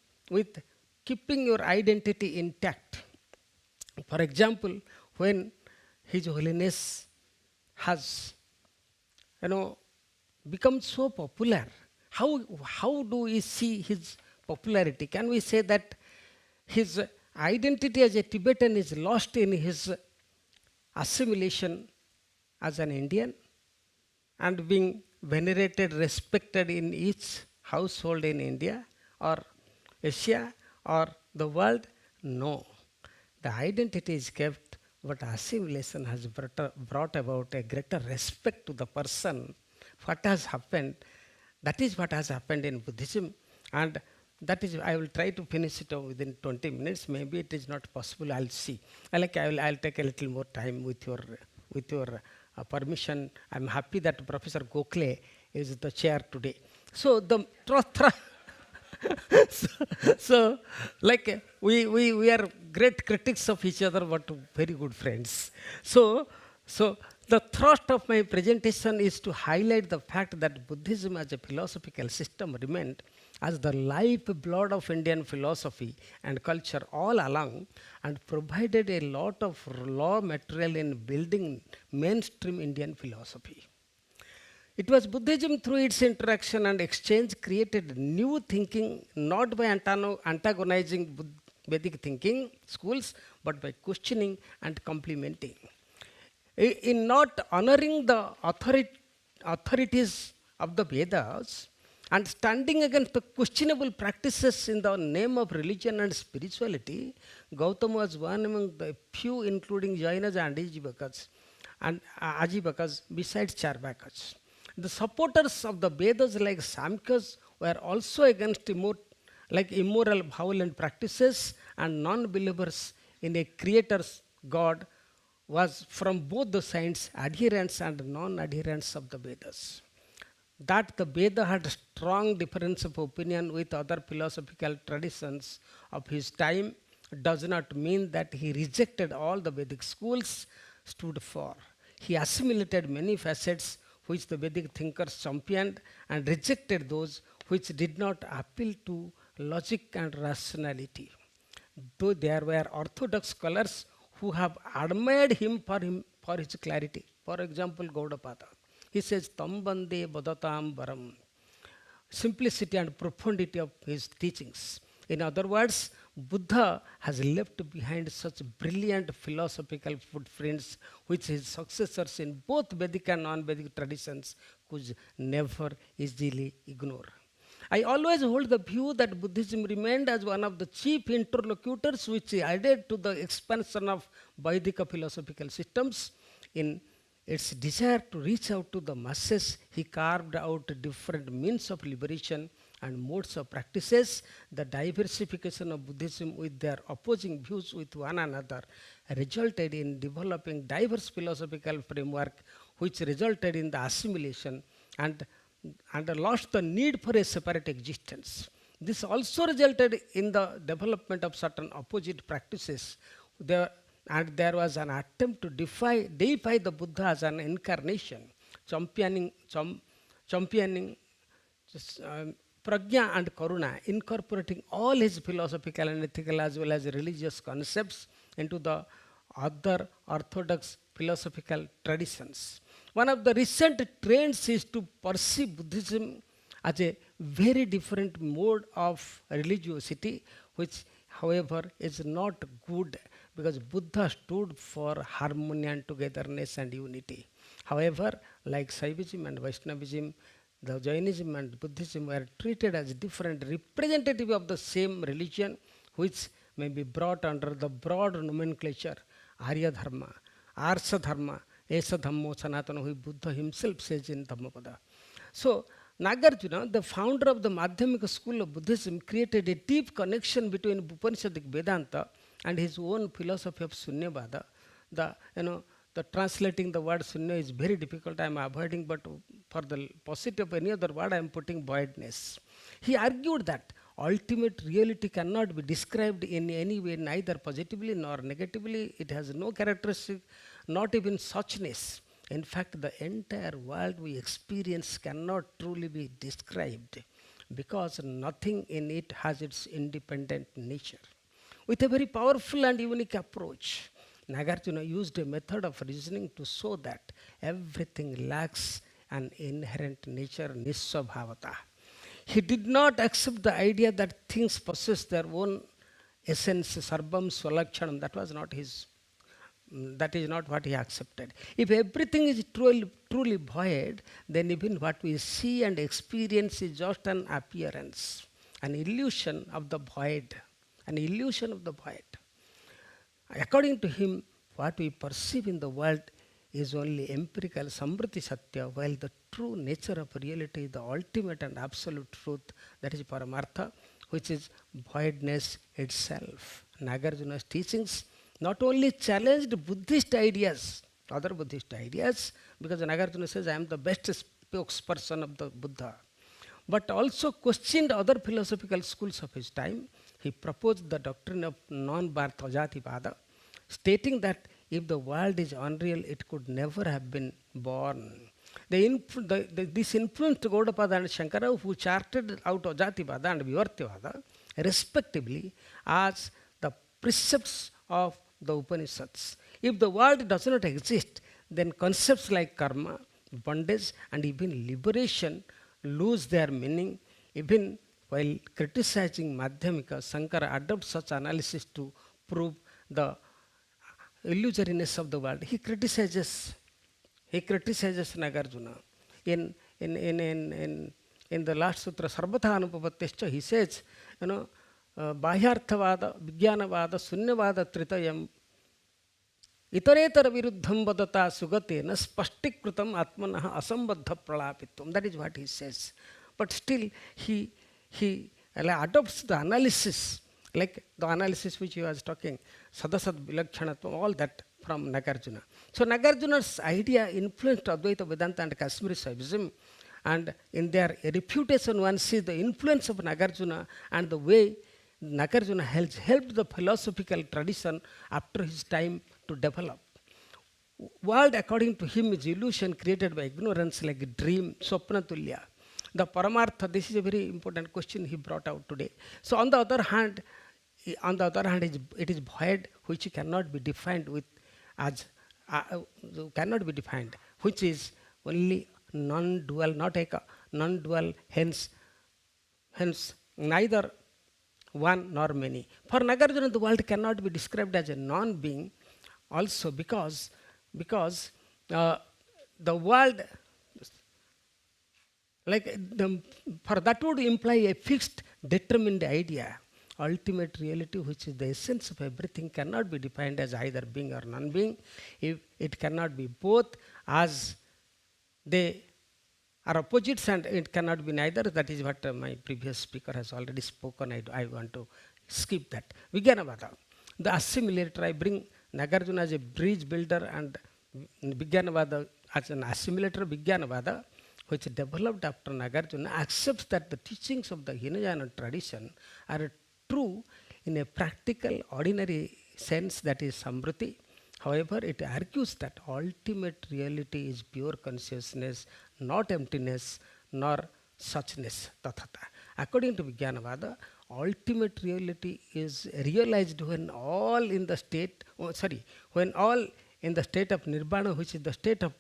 keeping your identity intact. For example, when His Holiness has, become so popular, how do we see his popularity? Can we say that his identity as a Tibetan is lost in his assimilation as an Indian and being venerated, respected in each household in India or Asia or the world? No. The identity is kept, but assimilation has brought about a greater respect to the person. What has happened, that is what has happened in Buddhism, and that is, I will try to finish it within 20 minutes. Maybe it is not possible, I'll see. I'll take a little more time with your permission. I'm happy that Professor Gokhalei is the chair today. So the so like we are great critics of each other, but very good friends. So the thrust of my presentation is to highlight the fact that Buddhism as a philosophical system remained as the lifeblood of Indian philosophy and culture all along, and provided a lot of raw material in building mainstream Indian philosophy. It was Buddhism through its interaction and exchange created new thinking, not by antagonizing Vedic thinking schools, but by questioning and complementing. In not honoring the authorities of the Vedas and standing against the questionable practices in the name of religion and spirituality, Gautama was one among the few, including Jainas and Ajivakas, besides Charvakas. The supporters of the Vedas like Samkhya's were also against immoral, violent practices, and non-believers in a creator's God was from both the sides, adherents and non-adherents of the Vedas. That the Veda had a strong difference of opinion with other philosophical traditions of his time does not mean that he rejected all the Vedic schools stood for. He assimilated many facets which the Vedic thinkers championed and rejected those which did not appeal to logic and rationality. Though there were orthodox scholars who have admired him for his clarity. For example, Gaudapada. He says, Tam bande badatam varam. Simplicity and profundity of his teachings. In other words, Buddha has left behind such brilliant philosophical footprints which his successors in both Vedic and non-Vedic traditions could never easily ignore. I always hold the view that Buddhism remained as one of the chief interlocutors which added to the expansion of Vedic philosophical systems. In its desire to reach out to the masses, he carved out different means of liberation and modes of practices. The diversification of Buddhism with their opposing views with one another resulted in developing diverse philosophical framework which resulted in the assimilation and lost the need for a separate existence. This also resulted in the development of certain opposite practices. There was an attempt to deify the Buddha as an incarnation, championing prajna and karuna, incorporating all his philosophical and ethical as well as religious concepts into the other orthodox philosophical traditions. One of the recent trends is to perceive Buddhism as a very different mode of religiosity, which however is not good, because Buddha stood for harmony and togetherness and unity. However, like Shaivism and Vaishnavism, the Jainism and Buddhism were treated as different representative of the same religion, which may be brought under the broad nomenclature Arya Dharma, Arsa Dharma, Esa Dhammo Sanatana, which Buddha himself says in Dhammapada. So, Nagarjuna, the founder of the Madhyamika school of Buddhism, created a deep connection between Upanishadic Vedanta and his own philosophy of Śūnyavāda. The translating the word Śūnya is very difficult. I am avoiding, but for the paucity of any other word, I am putting voidness. He argued that ultimate reality cannot be described in any way, neither positively nor negatively. It has no characteristic, not even suchness. In fact, the entire world we experience cannot truly be described, because nothing in it has its independent nature. With a very powerful and unique approach, Nagarjuna used a method of reasoning to show that everything lacks an inherent nature, nisvabhavata. He did not accept the idea that things possess their own essence, sarvam swalakshanam. That is not what he accepted. If everything is truly void, then even what we see and experience is just an appearance, an illusion of the void, an illusion of the void. According to him, what we perceive in the world is only empirical samvriti satya, while the true nature of reality, the ultimate and absolute truth, that is paramartha, which is voidness itself. Nagarjuna's teachings not only challenged Buddhist ideas, other Buddhist ideas, because Nagarjuna says, I am the best spokesperson of the Buddha, but also questioned other philosophical schools of his time. He proposed the doctrine of non-birth ajatipada, stating that if the world is unreal, it could never have been born. This influenced Godapada and Shankara, who charted out ajatipada and vivartivada, respectively, as the precepts of the Upanishads. If the world does not exist, then concepts like karma, bondage, and even liberation lose their meaning. Even while criticizing Madhyamika, Shankara adopts such analysis to prove the illusoriness of the world. He criticizes Nagarjuna. In the last sutra, Sarvatha Anupapattescha, he says, Bahyarthavada, Vijnanavada, Śūnyavāda Tritayam, Itaretara Viruddham Vadata Sugatena, Spastikrutam Atmanaha Asambadha Pralapitvam. That is what he says. But still, he adopts the analysis, like the analysis which he was talking, Sadasad Vilakshanatam, all that from Nagarjuna. So Nagarjuna's idea influenced Advaita Vedanta and Kashmiri Shaivism, and in their refutation one sees the influence of Nagarjuna and the way Nagarjuna has helped the philosophical tradition after his time to develop. World, according to him, is illusion created by ignorance, like a dream, Swapnatulya. The Paramartha, this is a very important question he brought out today. So on the other hand, it is void, which cannot be defined which is only non-dual, not a non-dual, hence neither one nor many. For Nagarjuna, the world cannot be described as a non-being, also because the world, for that would imply a fixed, determined idea. Ultimate reality, which is the essence of everything, cannot be defined as either being or non-being. If it cannot be both, as they are opposites, and it cannot be neither. That is what my previous speaker has already spoken. I want to skip that. Vijnanavada, the assimilator. I bring Nagarjuna as a bridge builder and Vijnanavada as an assimilator. Vijnanavada, which developed after Nagarjuna, accepts that the teachings of the Hinayana tradition are true in a practical, ordinary sense, that is Samvriti. However, it argues that ultimate reality is pure consciousness, not emptiness, nor suchness. Tathata. According to Vijnanavada, ultimate reality is realized when all in the state of nirvana, which is the state of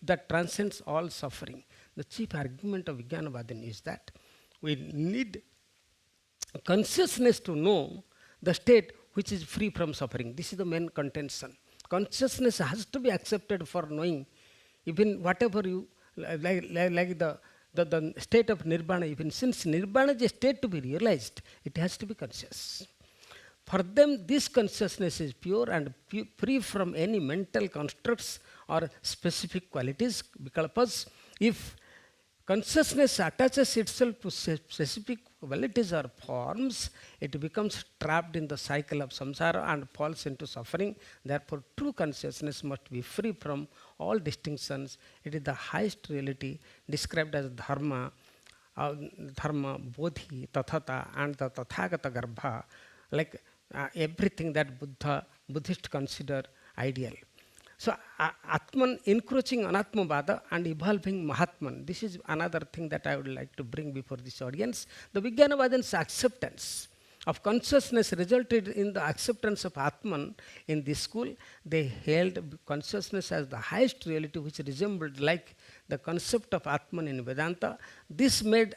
that transcends all suffering. The chief argument of Vijnanavadin is that We need consciousness to know the state which is free from suffering. This is the main contention. Consciousness has to be accepted for knowing even whatever you, like the state of nirvana, even since nirvana is a state to be realized, it has to be conscious. For them, this consciousness is pure and free from any mental constructs or specific qualities, because if consciousness attaches itself to specific qualities or forms, it becomes trapped in the cycle of samsara and falls into suffering. Therefore, true consciousness must be free from all distinctions. It is the highest reality described as dharma, bodhi, tathata, and the tathagata garbha, like everything that Buddhist consider ideal. So, Atman encroaching Anatmavada and evolving Mahatman. This is another thing that I would like to bring before this audience. The Vijnanavadins' acceptance of consciousness resulted in the acceptance of Atman in this school. They held consciousness as the highest reality, which resembled like the concept of Atman in Vedanta. This made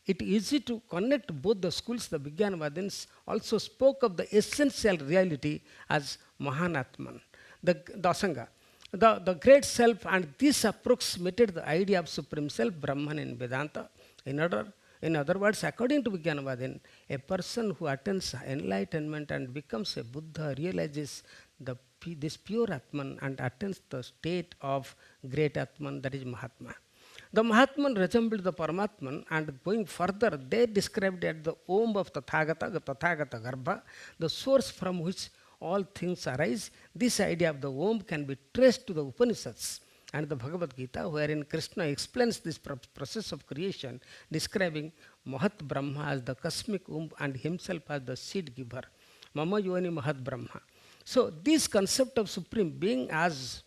it easy to connect both the schools. The Vijnanavadins also spoke of the essential reality as Mahanatman. The Asanga, the great self, and this approximated the idea of supreme self, Brahman in Vedanta. In other words, according to Vijnanavadin, a person who attains enlightenment and becomes a Buddha realizes this pure Atman and attains the state of great Atman, that is Mahatma. The Mahatman resembled the Paramatman, and going further, they described it as the Om of Tathagata, the Tathagata Garbha, the source from which all things arise. This idea of the Om can be traced to the Upanishads and the Bhagavad Gita, wherein Krishna explains this process of creation, describing Mahat Brahma as the cosmic womb and himself as the seed giver. Mama Yoni Mahat Brahma. So this concept of supreme being as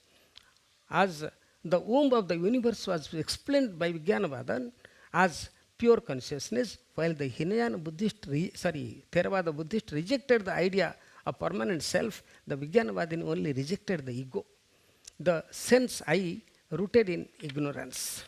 the womb of the universe was explained by Vijnanavadan as pure consciousness, while the Hinayana Theravada Buddhist rejected the idea of permanent self. The Vijnanavadin only rejected the ego, the sense I rooted in ignorance.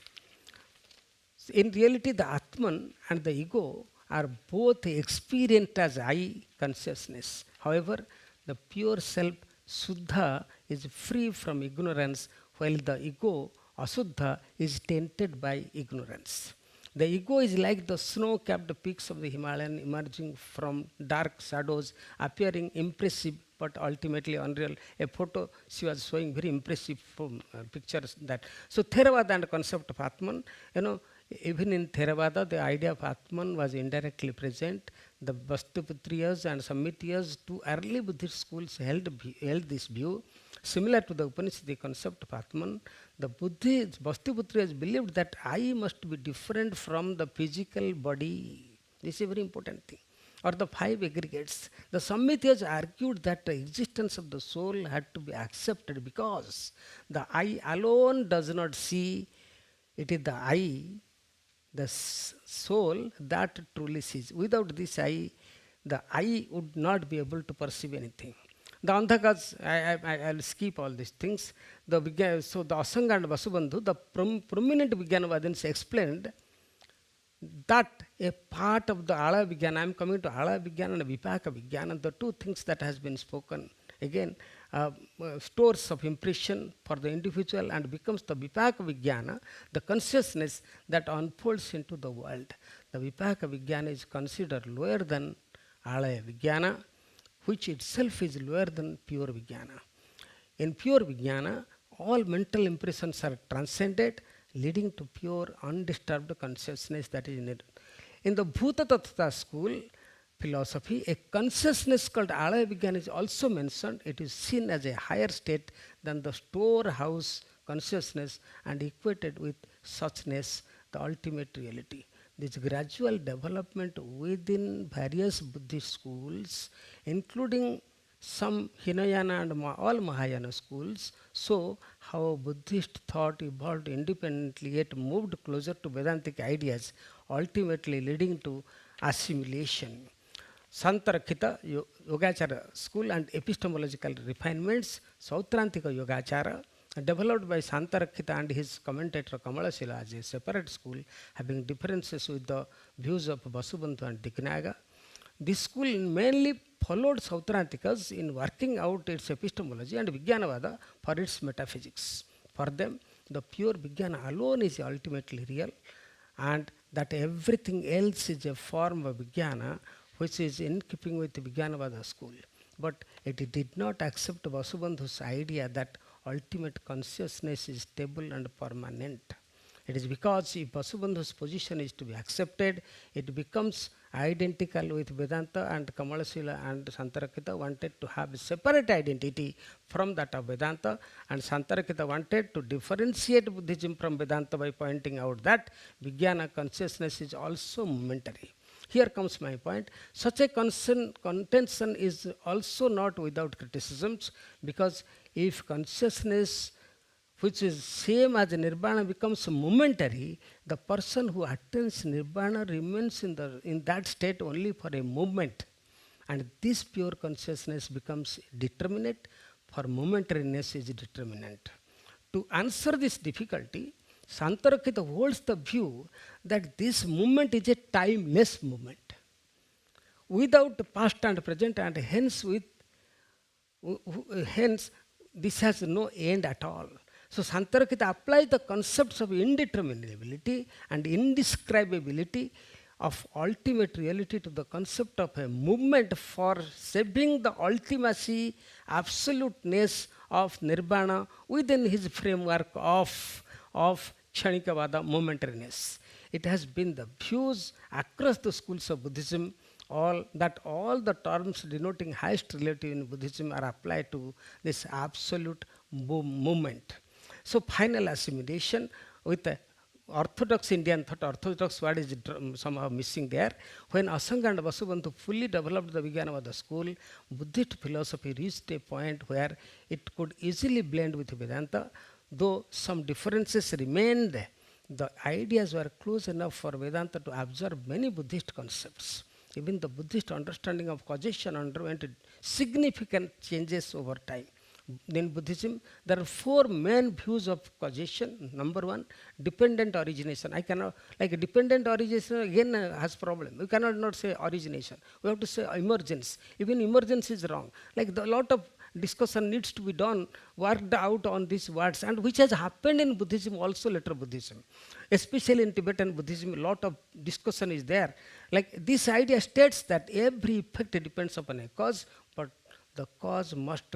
In reality, the Atman and the ego are both experienced as I consciousness. However, the pure self, Suddha, is free from ignorance, while the ego, Asuddha, is tainted by ignorance. The ego is like the snow-capped peaks of the Himalayan emerging from dark shadows, appearing impressive but ultimately unreal. A photo she was showing very impressive pictures that. So Theravada and the concept of Atman, even in Theravada, the idea of Atman was indirectly present. The Vastuputriyas and Sammitiyas, two early Buddhist schools held this view. Similar to the Upanishad, the concept of Atman, the Vastuputriyas believed that I must be different from the physical body. This is a very important thing. Or the five aggregates. The Sammitiyas argued that the existence of the soul had to be accepted because the I alone does not see. It is the I, the soul, that truly sees. Without this I, the I would not be able to perceive anything. The Andhakas, I'll skip all these things. So the Asanga and Vasubandhu, the prominent Vijnanavadins explained that a part of the Ala Vijnana, I am coming to Ala Vijnana and Vipaka Vijnana, the two things that has been spoken. Again, stores of impression for the individual and becomes the Vipaka Vijnana, the consciousness that unfolds into the world. The Vipaka Vijnana is considered lower than Alaya Vijnana, which itself is lower than pure Vijnana. In pure Vijnana, all mental impressions are transcended, leading to pure, undisturbed consciousness that is needed. In the Bhuta Tattva school philosophy, a consciousness called Alaya Vijnana is also mentioned. It is seen as a higher state than the storehouse consciousness and equated with suchness, the ultimate reality. This gradual development within various Buddhist schools, including some Hinayana and all Mahayana schools, show how Buddhist thought evolved independently yet moved closer to Vedantic ideas, ultimately leading to assimilation. Santarakita Yogachara school and epistemological refinements, Sautrantika Yogachara, developed by Santarakkhita and his commentator Kamalashila as a separate school, having differences with the views of Vasubandhu and Dignaga. This school mainly followed Sautrantikas in working out its epistemology and Vijnanavada for its metaphysics. For them, the pure Vijnana alone is ultimately real, and that everything else is a form of Vijnana which is in keeping with the Vijnanavada school. But it did not accept Vasubandhu's idea that ultimate consciousness is stable and permanent. It is because if Vasubandhu's position is to be accepted, it becomes identical with Vedanta, and Kamalashila and Santarakkhita wanted to have a separate identity from that of Vedanta, and Santarakkhita wanted to differentiate Buddhism from Vedanta by pointing out that Vijnana consciousness is also momentary. Here comes my point. Such a contention is also not without criticisms, because if consciousness, which is same as nirvana, becomes momentary, the person who attains nirvana remains in that state only for a moment, and this pure consciousness becomes determinate, for momentariness is determinant. To answer this difficulty, Santarakkhita holds the view that this movement is a timeless movement, without past and present, and hence this has no end at all. So Santarakkhita applies the concepts of indeterminability and indescribability of ultimate reality to the concept of a movement for saving the ultimacy, absoluteness of nirvana within his framework of Kshanikavada, momentariness. It has been the views across the schools of Buddhism that all the terms denoting highest reality in Buddhism are applied to this absolute movement. So final assimilation with the orthodox Indian thought, orthodox word is somehow missing there. When Asanga and Vasubandhu fully developed the Vijnanavada school, Buddhist philosophy reached a point where it could easily blend with Vedanta. Though some differences remained, the ideas were close enough for Vedanta to absorb many Buddhist concepts. Even the Buddhist understanding of causation underwent significant changes over time. In Buddhism, there are four main views of causation. Number one, dependent origination. Dependent origination again has problem. We cannot not say origination. We have to say emergence. Even emergence is wrong. A lot of discussion needs to be done, worked out on these words, and which has happened in Buddhism, also later Buddhism. Especially in Tibetan Buddhism, a lot of discussion is there. This idea states that every effect depends upon a cause, but the cause must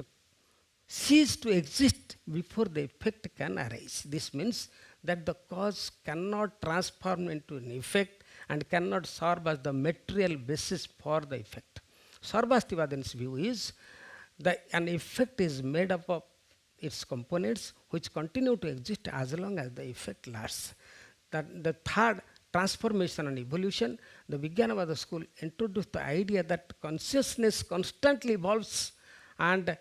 cease to exist before the effect can arise. This means that the cause cannot transform into an effect and cannot serve as the material basis for the effect. Sarvastivadin's view is that an effect is made up of its components which continue to exist as long as the effect lasts. The third, transformation and evolution, the Vijnanavada school introduced the idea that consciousness constantly evolves and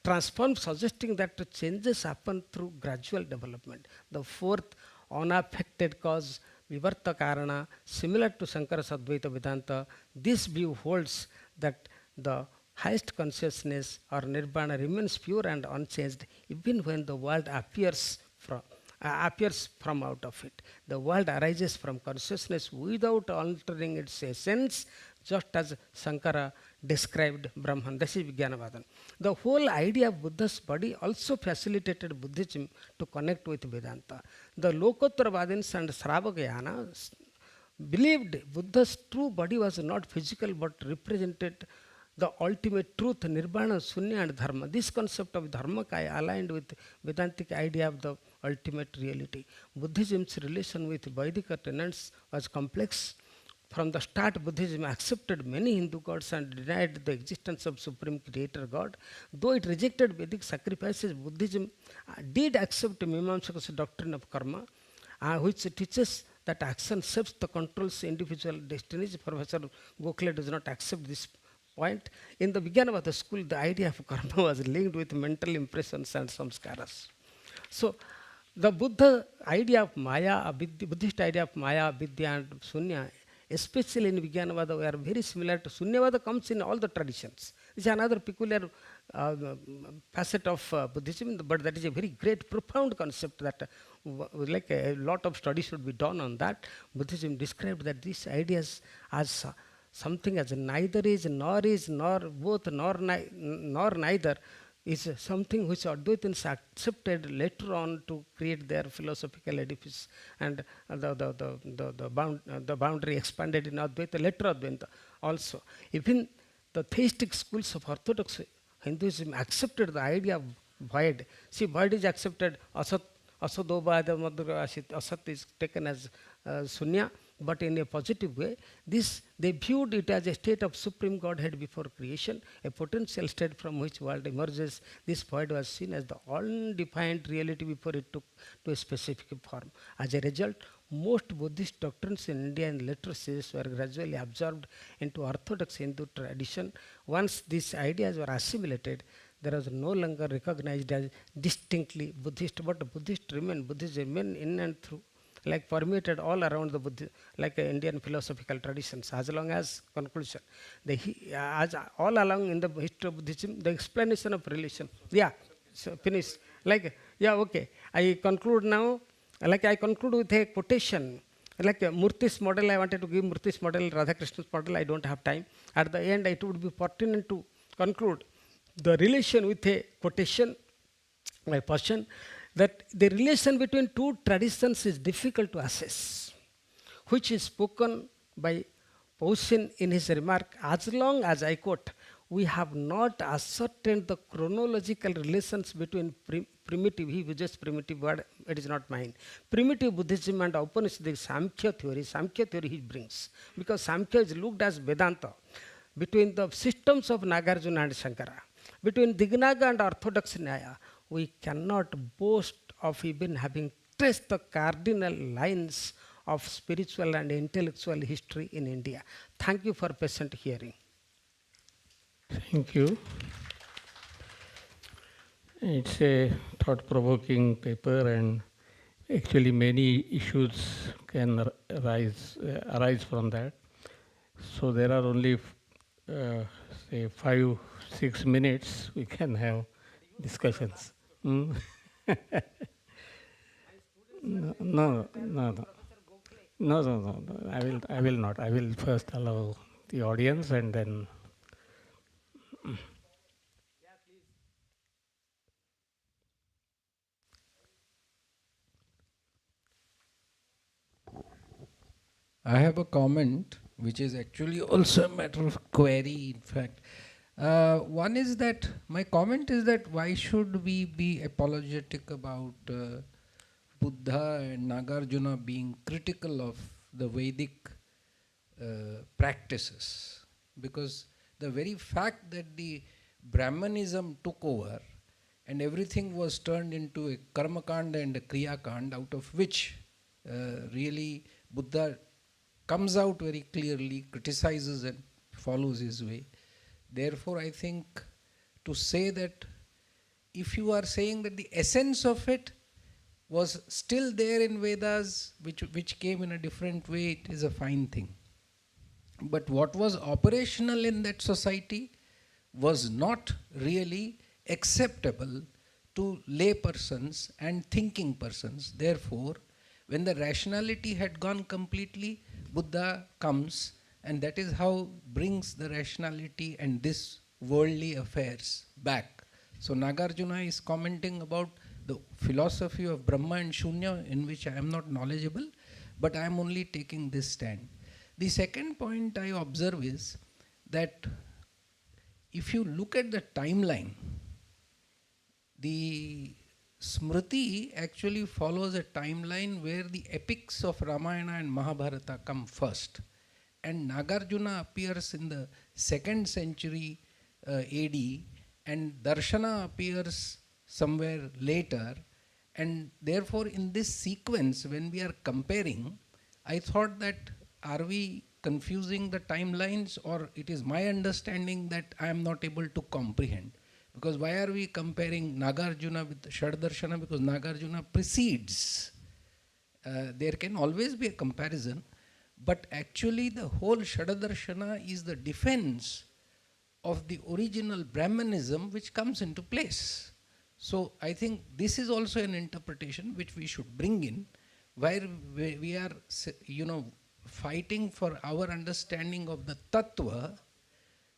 transforms, suggesting that changes happen through gradual development. The fourth, unaffected cause, Vivarta Karana, similar to Shankara's Advaita Vedanta, this view holds that the highest consciousness or nirvana remains pure and unchanged even when the world appears from out of it. The world arises from consciousness without altering its essence, just as Shankara described Brahman. This is Vijnanavada. The whole idea of Buddha's body also facilitated Buddhism to connect with Vedanta. The Lokottaravadins and Sravakayana believed Buddha's true body was not physical but represented the ultimate truth, nirvana, sunya and dharma. This concept of dharmakaya aligned with Vedantic idea of the ultimate reality. Buddhism's relation with Vedic tenets was complex. From the start, Buddhism accepted many Hindu gods and denied the existence of Supreme Creator God. Though it rejected Vedic sacrifices, Buddhism did accept Mīmāṃsāka's doctrine of karma, which teaches that action shapes the controls individual destinies. Professor Gokhalei does not accept this point. In the beginning of the school, the idea of karma was linked with mental impressions and samskaras. So, the Buddhist idea of Maya, Vidya and Sunya, especially in Vijnanavada, were very similar to Śūnyatā. Comes in all the traditions. It's another peculiar facet of Buddhism, but that is a very great, profound concept that like a lot of study should be done on that. Buddhism described that these ideas as something as neither is, nor both, nor neither, is something which Advaitins accepted later on to create their philosophical edifice, and the boundary expanded in Advaita, later Advaita also. Even the theistic schools of Orthodox Hinduism accepted the idea of void. See, void is accepted, asat, asadobhada madhura asit, asat is taken as sunya, but in a positive way. This, they viewed it as a state of supreme Godhead before creation, a potential state from which world emerges. This void was seen as the undefined reality before it took to a specific form. As a result, most Buddhist doctrines in India and later stages were gradually absorbed into Orthodox Hindu tradition. Once these ideas were assimilated, there was no longer recognized as distinctly Buddhist, but Buddhism remained in and through, like permeated all around the Buddhist, like Indian philosophical traditions, as long as conclusion. As all along in the history of Buddhism, the explanation of relation. Yeah, so finished. Like, yeah, okay. I conclude now. Like I conclude with a quotation. Like Murthy's model, I wanted to give Murthy's model, Radhakrishna's model. I don't have time. At the end, it would be pertinent to conclude the relation with a quotation, my person, that the relation between two traditions is difficult to assess, which is spoken by Paushin in his remark, as long as, I quote, we have not ascertained the chronological relations between primitive, he uses primitive word, it is not mine, primitive Buddhism and Upanishadic Samkhya theory he brings, because Samkhya is looked as Vedanta, between the systems of Nagarjuna and Shankara, between Dignaga and Orthodox Nyaya. We cannot boast of even having traced the cardinal lines of spiritual and intellectual history in India. Thank you for patient hearing. Thank you. It's a thought-provoking paper, and actually many issues can arise from that. So there are only say 5-6 minutes we can have discussions. No. I will not. I will first allow the audience and then. I have a comment which is actually also a matter of query, in fact. One is that, my comment is that why should we be apologetic about Buddha and Nagarjuna being critical of the Vedic practices? Because the very fact that the Brahmanism took over and everything was turned into a karma kanda and a kriya kanda, out of which really Buddha comes out very clearly, criticizes and follows his way. Therefore, I think to say that if you are saying that the essence of it was still there in Vedas, which came in a different way, it is a fine thing. But what was operational in that society was not really acceptable to lay persons and thinking persons. Therefore, when the rationality had gone completely, Buddha comes, and that is how brings the rationality and this worldly affairs back. So Nagarjuna is commenting about the philosophy of Brahma and Shunya, in which I am not knowledgeable, but I am only taking this stand. The second point I observe is that if you look at the timeline, the Smriti actually follows a timeline where the epics of Ramayana and Mahabharata come first. And Nagarjuna appears in the 2nd century AD, and Darshana appears somewhere later. And therefore, in this sequence, when we are comparing, I thought that, are we confusing the timelines, or it is my understanding that I am not able to comprehend? Because why are we comparing Nagarjuna with Shadadarshana? Because Nagarjuna precedes. There can always be a comparison, but actually the whole Shadadarshana is the defense of the original Brahmanism which comes into place. So I think this is also an interpretation which we should bring in, where we are, fighting for our understanding of the tattva,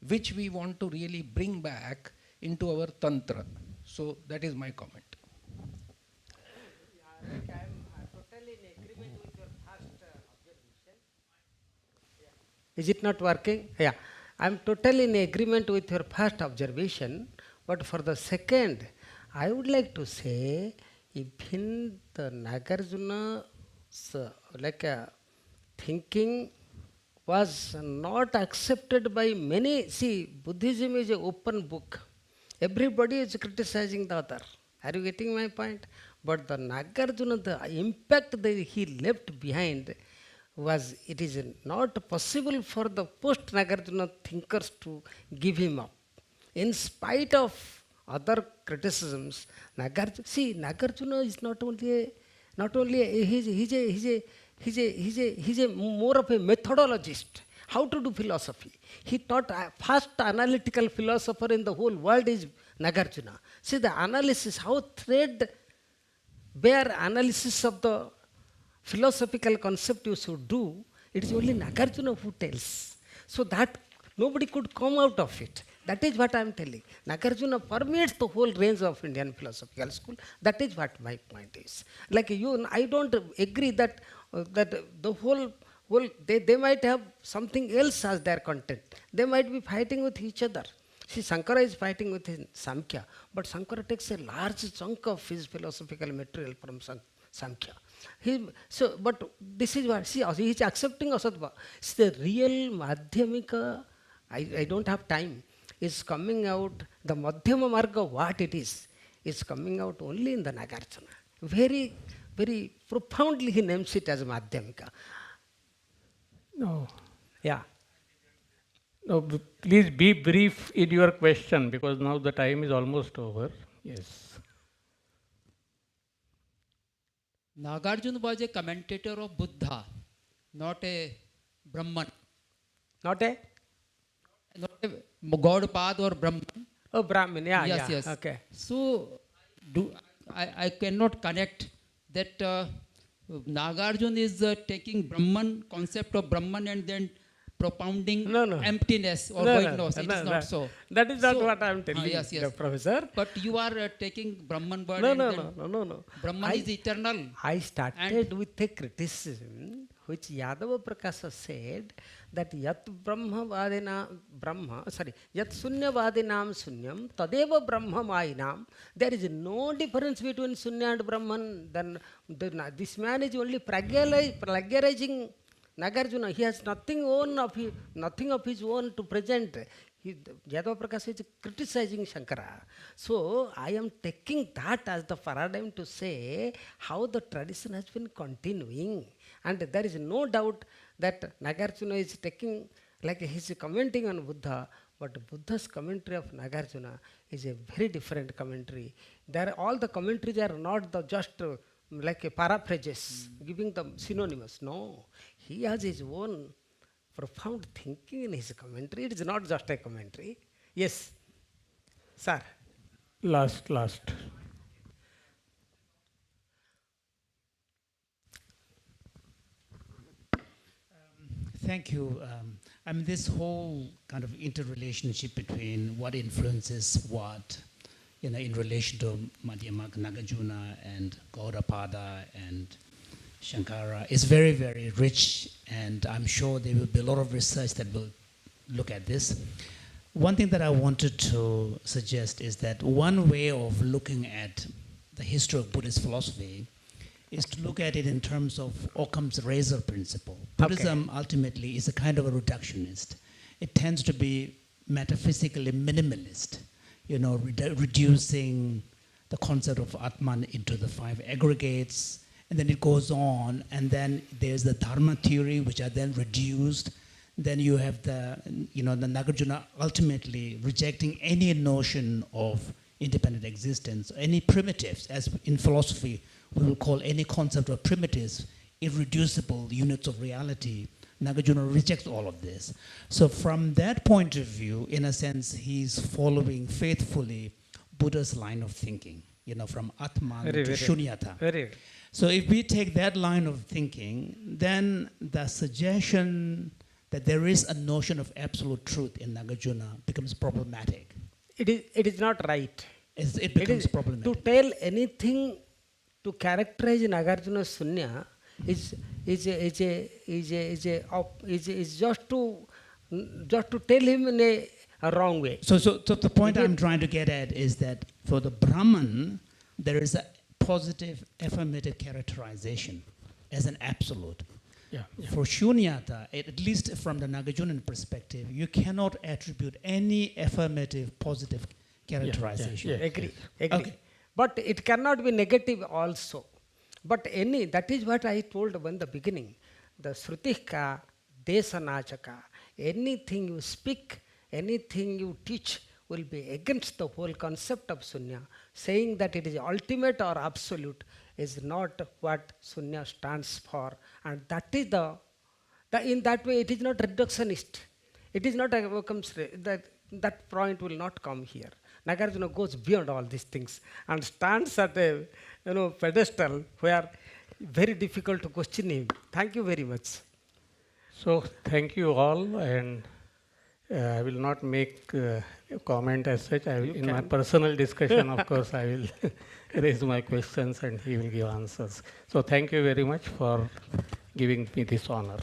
which we want to really bring back into our tantra. So that is my comment. I'm totally in agreement with your first observation. Is it not working? Yeah. I'm totally in agreement with your first observation, but for the second, I would like to say, even the Nagarjuna thinking was not accepted by many. See, Buddhism is an open book. Everybody is criticizing the other. Are you getting my point? But the Nagarjuna, the impact that he left behind was, it is not possible for the post-Nagarjuna thinkers to give him up. In spite of other criticisms, Nagarjuna is not only he's a more of a methodologist. How to do philosophy? He taught first analytical philosopher in the whole world is Nagarjuna. See the analysis, how thread-bare analysis of the philosophical concept you should do, it is only Nagarjuna who tells. So that nobody could come out of it. That is what I am telling. Nagarjuna permeates the whole range of Indian philosophical school. That is what my point is. Like you, I don't agree that the whole they might have something else as their content. They might be fighting with each other. See, Shankara is fighting with his Samkhya, but Shankara takes a large chunk of his philosophical material from Samkhya. But this is what, see, he is accepting Asadva. It's the real Madhyamika, I don't have time, is coming out, the Madhyama Marga, what it is coming out only in the Nagarjuna. Very, very profoundly he names it as Madhyamika. No. Yeah. No, please be brief in your question, because now the time is almost over. Yes. Nagarjuna was a commentator of Buddha, not a Brahman. Not a God-path or Brahman. Oh, Brahmin, yeah, Yes, yeah. yes. Okay. So, I cannot connect that Nagarjuna is taking Brahman, concept of Brahman, and then propounding emptiness or voidness. It is not so. That is not what I am telling yes, the professor. But you are taking Brahman word. No. Brahman is eternal. I started with a criticism which Yadava Prakasa said that Yat Sunyavadinam Sunyam Tadeva Brahma Mayinam. There is no difference between Sunya and Brahman. Then this man is only plagiarizing Nagarjuna. He has nothing of his own to present. Yadava Prakasa is criticizing Shankara. So I am taking that as the paradigm to say how the tradition has been continuing. And there is no doubt that Nagarjuna is taking, like he is commenting on Buddha, but Buddha's commentary of Nagarjuna is a very different commentary. All the commentaries are not just like a paraphrases, giving them synonymous. No, he has his own profound thinking in his commentary. It is not just a commentary. Yes, sir. Last. Thank you. This whole kind of interrelationship between what influences what, in relation to Madhyamaka, Nagarjuna, and Gaudapada and Shankara is very, very rich, and I'm sure there will be a lot of research that will look at this. One thing that I wanted to suggest is that one way of looking at the history of Buddhist philosophy is to look at it in terms of Occam's razor principle. Buddhism ultimately is a kind of a reductionist. It tends to be metaphysically minimalist, reducing the concept of Atman into the 5 aggregates, and then it goes on, and then there's the Dharma theory, which are then reduced. Then you have the Nagarjuna ultimately rejecting any notion of independent existence, any primitives, as in philosophy we will call any concept of primitives irreducible units of reality, Nagarjuna rejects all of this. So from that point of view, in a sense, he's following faithfully Buddha's line of thinking, from Atman to Śūnyatā. Very good. So if we take that line of thinking, then the suggestion that there is a notion of absolute truth in Nagarjuna becomes problematic. It is not right. It becomes problematic. To tell anything to characterize Nagarjuna's Sunya is just to tell him in a wrong way. So the point I'm trying to get at is that for the Brahman, there is a positive affirmative characterization as an absolute. Yeah. For Śūnyatā, at least from the Nagarjunan perspective, you cannot attribute any affirmative positive characterization. Agree. Okay. But it cannot be negative also. But that is what I told in the beginning. The Srutika, Desanachaka, anything you speak, anything you teach will be against the whole concept of Sunya. Saying that it is ultimate or absolute is not what Sunya stands for. And that is in that way it is not reductionist. It is not that point will not come here. Nagarjuna goes beyond all these things and stands at a pedestal where very difficult to question him. Thank you very much. So thank you all, and I will not make a comment as such. In my personal discussion, of course, I will raise my questions and he will give answers. So thank you very much for giving me this honor.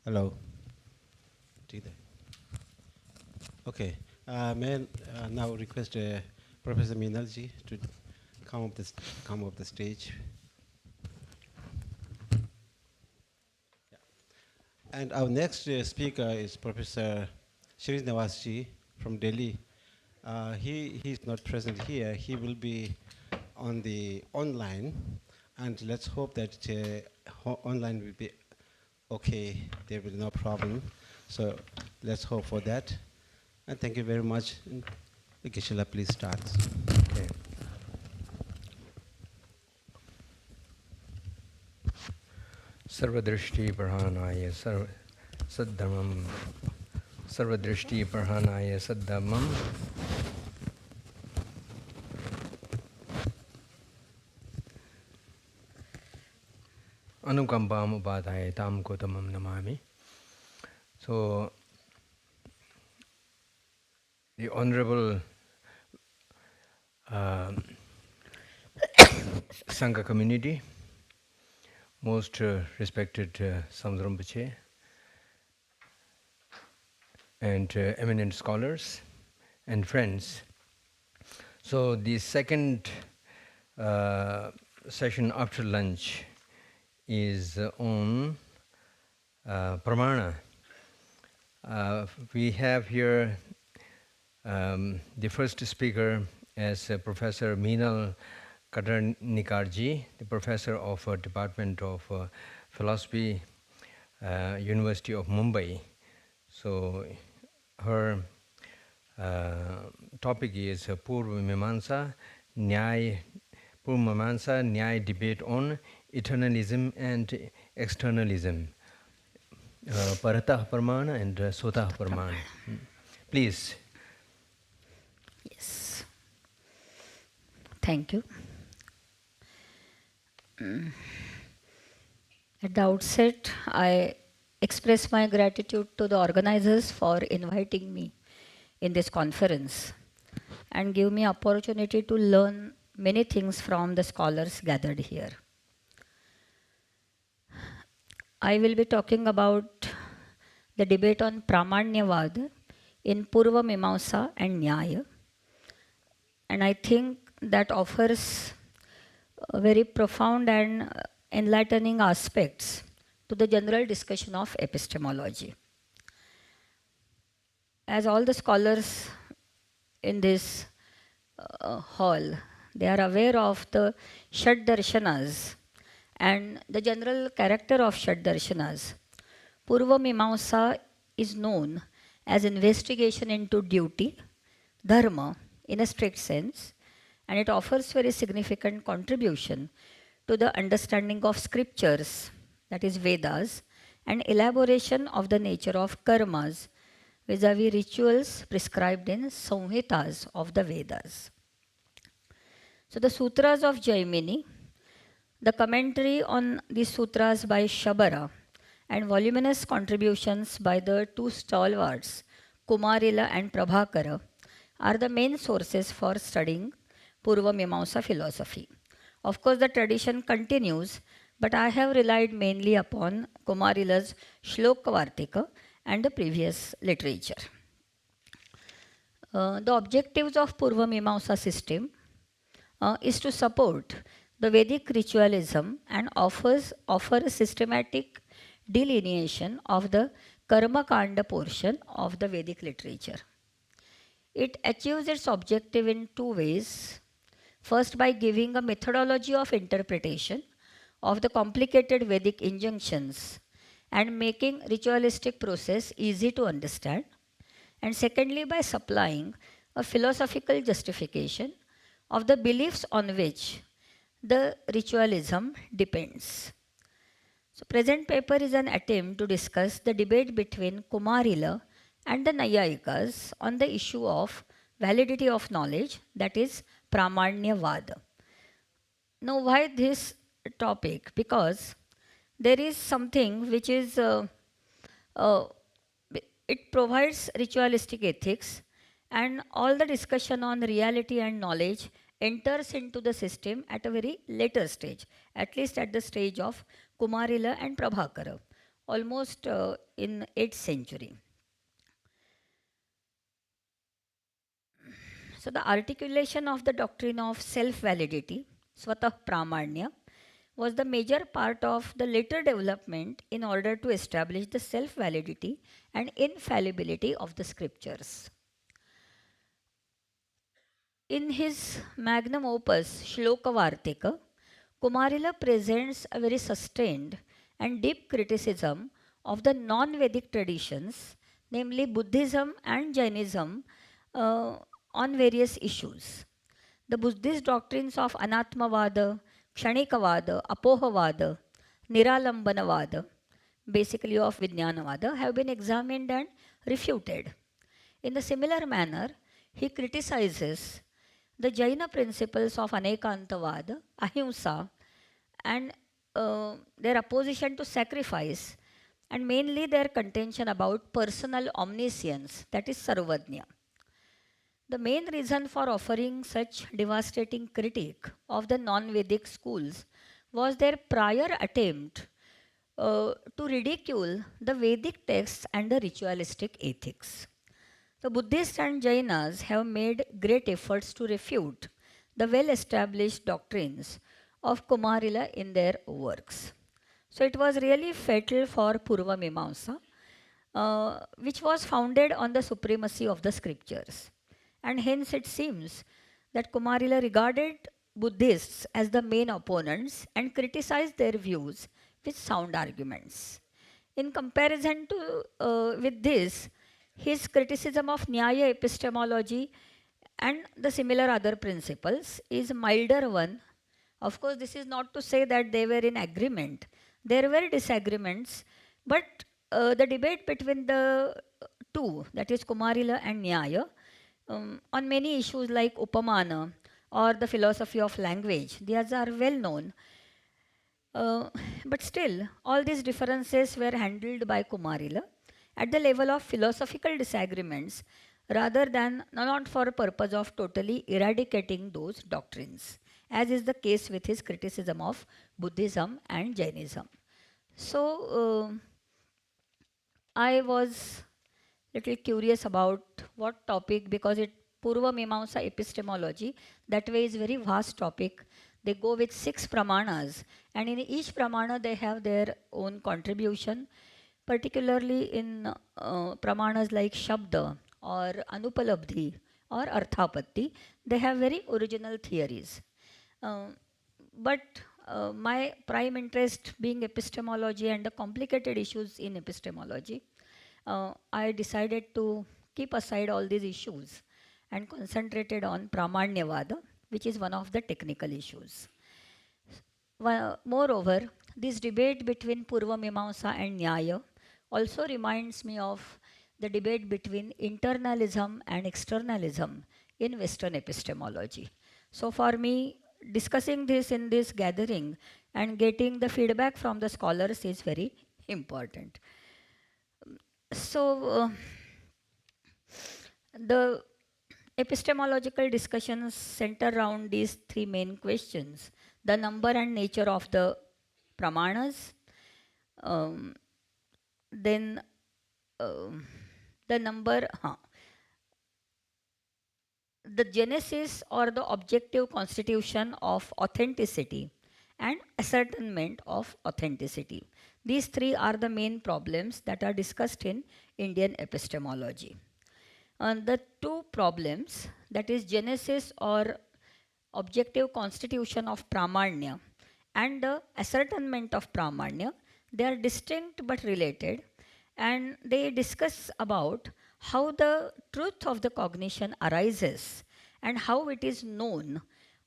Hello. Okay. May I now request Professor Meenal ji to come up the stage. Yeah. And our next speaker is Professor Śūnyatā ji from Delhi. He's not present here. He will be on the online, and let's hope that online will be okay. There will be no problem. So let's hope for that. And thank you very much. Geshela, please start. Okay. Sarvadrishti Parhanaya Saddhamam. Sarvadrishti Parhanaya Saddhamam. Anukambam Ubadhaya Tam Kotamam Namami. So, the Honorable Sangha community, most respected Samdrambache, and eminent scholars and friends. So the second session after lunch is on Pramāṇa. We have here the first speaker as Professor Meenal Katarnikar ji, the professor of Department of Philosophy, University of Mumbai. So her topic is Mīmāṃsāka Nyaya debate on eternalism and externalism. Paratah Pramāṇa and Sotah Pramāṇa. Please. Yes. Thank you. At the outset, I express my gratitude to the organizers for inviting me in this conference and give me opportunity to learn many things from the scholars gathered here. I will be talking about the debate on Pramāṇyavad in Purva Mīmāṃsā and Nyaya, and I think that offers very profound and enlightening aspects to the general discussion of epistemology. As all the scholars in this hall, they are aware of the Shat Darshanas and the general character of Shat Darshanas. Purva Mīmāṃsā is known as investigation into duty, dharma, in a strict sense, and it offers very significant contribution to the understanding of scriptures, that is Vedas, and elaboration of the nature of karmas vis-a-vis rituals prescribed in Śūnyatās of the Vedas. So the sutras of Jaimini, the commentary on these sutras by Shabara, and voluminous contributions by the two stalwarts, Kumarila and Prabhakara, are the main sources for studying Purva Mīmāṃsā philosophy. Of course, the tradition continues, but I have relied mainly upon Kumarila's Shlokavartika and the previous literature. The objectives of Purva Mīmāṃsā system is to support the Vedic ritualism and offer a systematic delineation of the Karma Kanda portion of the Vedic literature. It achieves its objective in two ways. First, by giving a methodology of interpretation of the complicated Vedic injunctions and making ritualistic process easy to understand. And secondly, by supplying a philosophical justification of the beliefs on which the ritualism depends. So present paper is an attempt to discuss the debate between Kumarila and the Nayayikas on the issue of validity of knowledge, that is Pramāṇyavad. Now why this topic? Because there is something which is, it provides ritualistic ethics, and all the discussion on reality and knowledge enters into the system at a very later stage, at least at the stage of Kumarila and Prabhakara. almost in 8th century. So the articulation of the doctrine of self-validity, Swatah Pramāṇya, was the major part of the later development in order to establish the self-validity and infallibility of the scriptures. In his magnum opus, Shlokavartika, Kumarila presents a very sustained and deep criticism of the non-Vedic traditions, namely Buddhism and Jainism, on various issues. The Buddhist doctrines of Anatmavada, Kshanikavada, Apohavada, Niralambanavada, basically of Vijnanavada, have been examined and refuted. In the similar manner, he criticizes the Jaina principles of Anekantavada, Ahimsa, and their opposition to sacrifice, and mainly their contention about personal omniscience, that is Sarvajna. The main reason for offering such devastating critique of the non-Vedic schools was their prior attempt to ridicule the Vedic texts and the ritualistic ethics. The Buddhists and Jainas have made great efforts to refute the well-established doctrines of Kumarila in their works. So it was really fatal for Purva Mīmāṃsā, which was founded on the supremacy of the scriptures. And hence it seems that Kumarila regarded Buddhists as the main opponents and criticized their views with sound arguments. In comparison to with this, his criticism of Nyaya epistemology and the similar other principles is a milder one. Of course, this is not to say that they were in agreement. There were disagreements, but the debate between the two, that is Kumarila and Nyaya, on many issues like Upamana or the philosophy of language, these are well known. But still, all these differences were handled by Kumarila at the level of philosophical disagreements rather than not for purpose of totally eradicating those doctrines, as is the case with his criticism of Buddhism and Jainism. So, I was little curious about what topic, because it Purva Mīmāṃsā epistemology, that way is very vast topic. They go with 6 Pramāṇas, and in each Pramāṇa they have their own contribution, particularly in Pramāṇas like Shabda or Anupalabdhi or Arthapatti. They have very original theories. But my prime interest being epistemology and the complicated issues in epistemology, I decided to keep aside all these issues and concentrated on Pramāṇyavada, which is one of the technical issues. Moreover, this debate between Purva Mīmāṃsā and Nyaya also reminds me of the debate between internalism and externalism in Western epistemology. So for me, discussing this in this gathering and getting the feedback from the scholars is very important. So, the epistemological discussions center around these 3 main questions: the number and nature of the Pramāṇas, then the number, the genesis or the objective constitution of authenticity, and ascertainment of authenticity. These 3 are the main problems that are discussed in Indian epistemology. And the 2 problems, that is genesis or objective constitution of Pramāṇya and the ascertainment of Pramāṇya, they are distinct but related, and they discuss about how the truth of the cognition arises and how it is known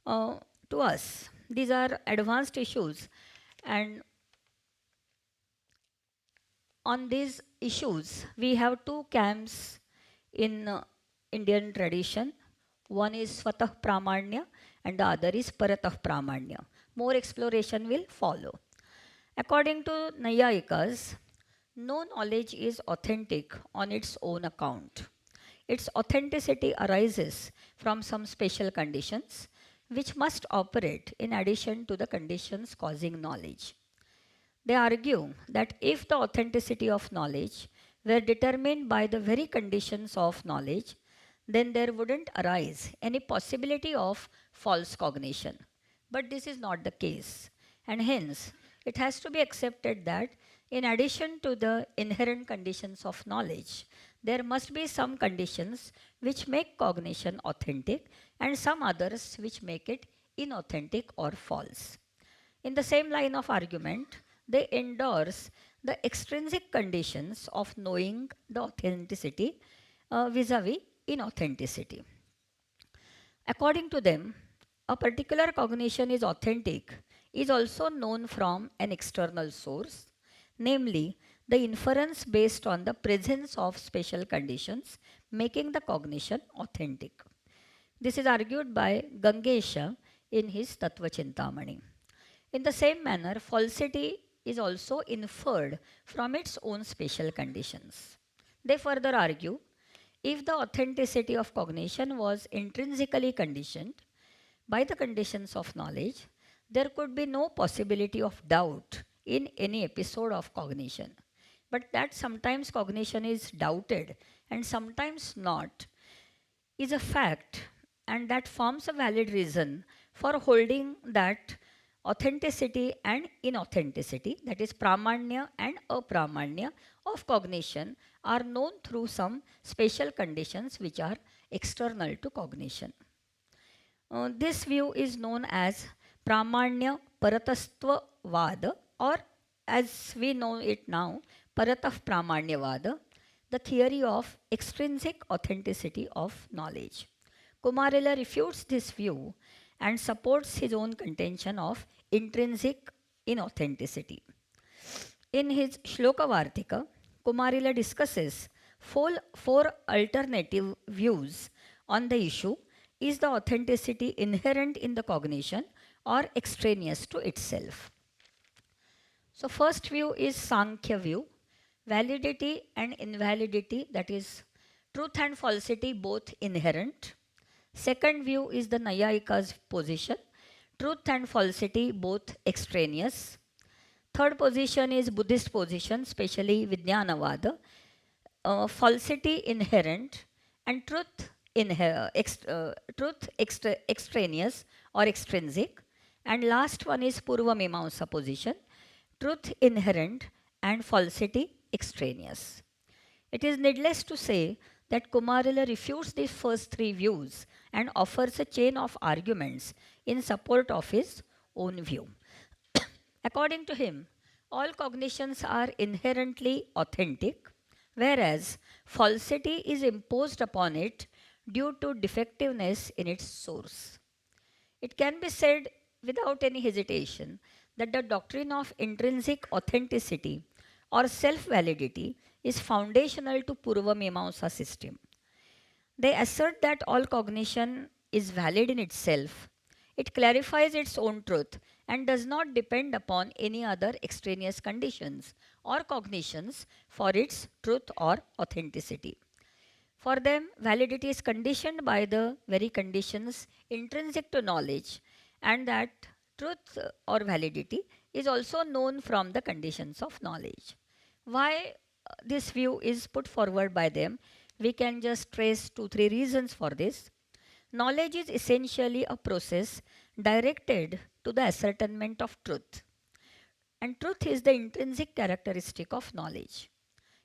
to us. These are advanced issues, and on these issues we have 2 camps in Indian tradition. One is Swatah Pramāṇya and the other is Paratah Pramāṇya. More exploration will follow. According to Naiyayikas, no knowledge is authentic on its own account. Its authenticity arises from some special conditions which must operate in addition to the conditions causing knowledge. They argue that if the authenticity of knowledge were determined by the very conditions of knowledge, then there wouldn't arise any possibility of false cognition. But this is not the case, and hence it has to be accepted that in addition to the inherent conditions of knowledge, there must be some conditions which make cognition authentic and some others which make it inauthentic or false. In the same line of argument, they endorse the extrinsic conditions of knowing the authenticity vis-a-vis inauthenticity. According to them, a particular cognition is authentic is also known from an external source, namely the inference based on the presence of special conditions making the cognition authentic. This is argued by Gangesha in his Tattva Chintamani. In the same manner, falsity is also inferred from its own special conditions. They further argue, if the authenticity of cognition was intrinsically conditioned by the conditions of knowledge, there could be no possibility of doubt in any episode of cognition. But that sometimes cognition is doubted and sometimes not is a fact, and that forms a valid reason for holding that authenticity and inauthenticity, that is pramāṇya and apramāṇya of cognition, are known through some special conditions which are external to cognition. This view is known as pramāṇya paratastva vada, or as we know it now, parataf pramāṇya vada, the theory of extrinsic authenticity of knowledge. Kumarila refutes this view and supports his own contention of intrinsic inauthenticity. In his Shloka Vartika, Kumarila discusses four alternative views on the issue: is the authenticity inherent in the cognition or extraneous to itself? So first view is Sankhya view, validity and invalidity, that is truth and falsity both inherent. Second view is the Nyayika's position, truth and falsity both extraneous. Third position is Buddhist position, especially Vijnanavada, falsity inherent and truth extraneous or extrinsic. And last one is Purva Mīmāṃsā position, truth inherent and falsity extraneous. It is needless to say that Kumarila refutes these first three views and offers a chain of arguments in support of his own view. According to him, all cognitions are inherently authentic, whereas falsity is imposed upon it due to defectiveness in its source. It can be said without any hesitation that the doctrine of intrinsic authenticity or self-validity is foundational to Purva Mīmāṃsā system. They assert that all cognition is valid in itself. It clarifies its own truth and does not depend upon any other extraneous conditions or cognitions for its truth or authenticity. For them, validity is conditioned by the very conditions intrinsic to knowledge, and that truth or validity is also known from the conditions of knowledge. Why this view is put forward by them, we can just trace 2-3 reasons for this. Knowledge is essentially a process directed to the ascertainment of truth. And truth is the intrinsic characteristic of knowledge.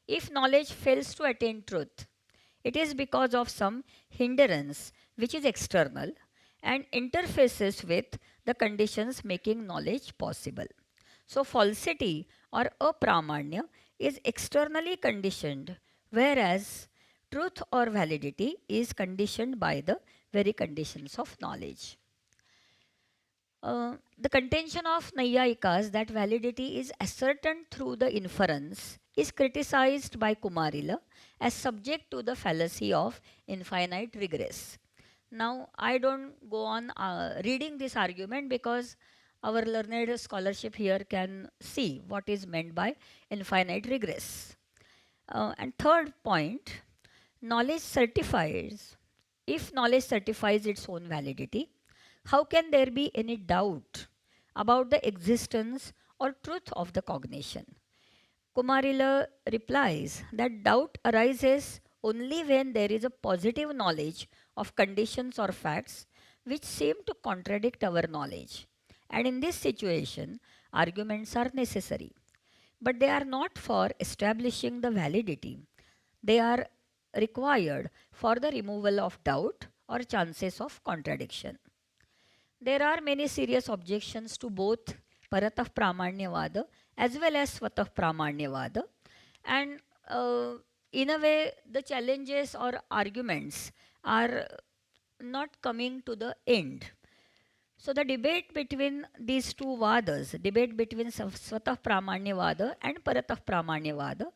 If knowledge fails to attain truth, it is because of some hindrance which is external and interfaces with the conditions making knowledge possible. So falsity or apramāṇya is externally conditioned, whereas truth or validity is conditioned by the very conditions of knowledge. The contention of Naiyayikas that validity is ascertained through the inference is criticized by Kumarila as subject to the fallacy of infinite regress. Now, I don't go on reading this argument because our learned scholarship here can see what is meant by infinite regress. And third point, knowledge certifies. If knowledge certifies its own validity, how can there be any doubt about the existence or truth of the cognition. Kumarila replies that doubt arises only when there is a positive knowledge of conditions or facts which seem to contradict our knowledge. And in this situation, arguments are necessary. But they are not for establishing the validity. They are required for the removal of doubt or chances of contradiction. There are many serious objections to both Paratah Pramāṇyavada as well as Svatah Pramāṇyavada, and in a way the challenges or arguments are not coming to the end. So the debate between these two vadas, debate between Svatah Pramāṇyavada and Paratah Pramāṇyavada,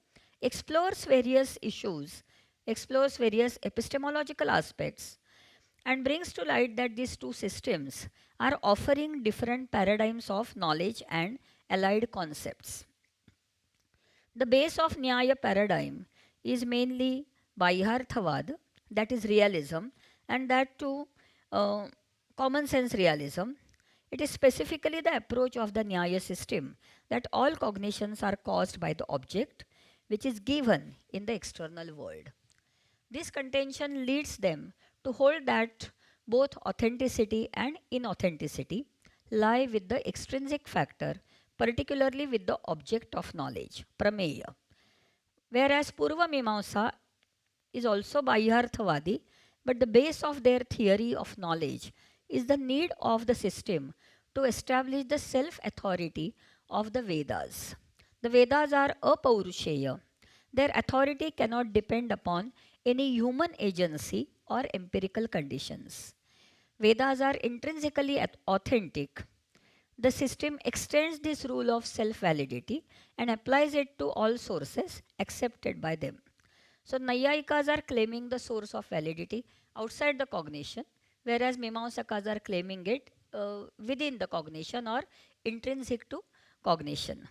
explores various issues, explores various epistemological aspects, and brings to light that these two systems are offering different paradigms of knowledge and allied concepts. The base of Nyaya paradigm is mainly Bahyarthavad, that is realism, and that too common sense realism. It is specifically the approach of the Nyaya system that all cognitions are caused by the object which is given in the external world. This contention leads them to hold that both authenticity and inauthenticity lie with the extrinsic factor, particularly with the object of knowledge, prameya. Whereas Purva Mīmāṃsā is also Bahyarthavadi, but the base of their theory of knowledge is the need of the system to establish the self-authority of the Vedas. The Vedas are apaurushaya. Their authority cannot depend upon any human agency or empirical conditions. Vedas are intrinsically authentic. The system extends this rule of self-validity and applies it to all sources accepted by them. So Naiyayikas are claiming the source of validity outside the cognition, whereas Mīmāṃsakas are claiming it within the cognition or intrinsic to cognition.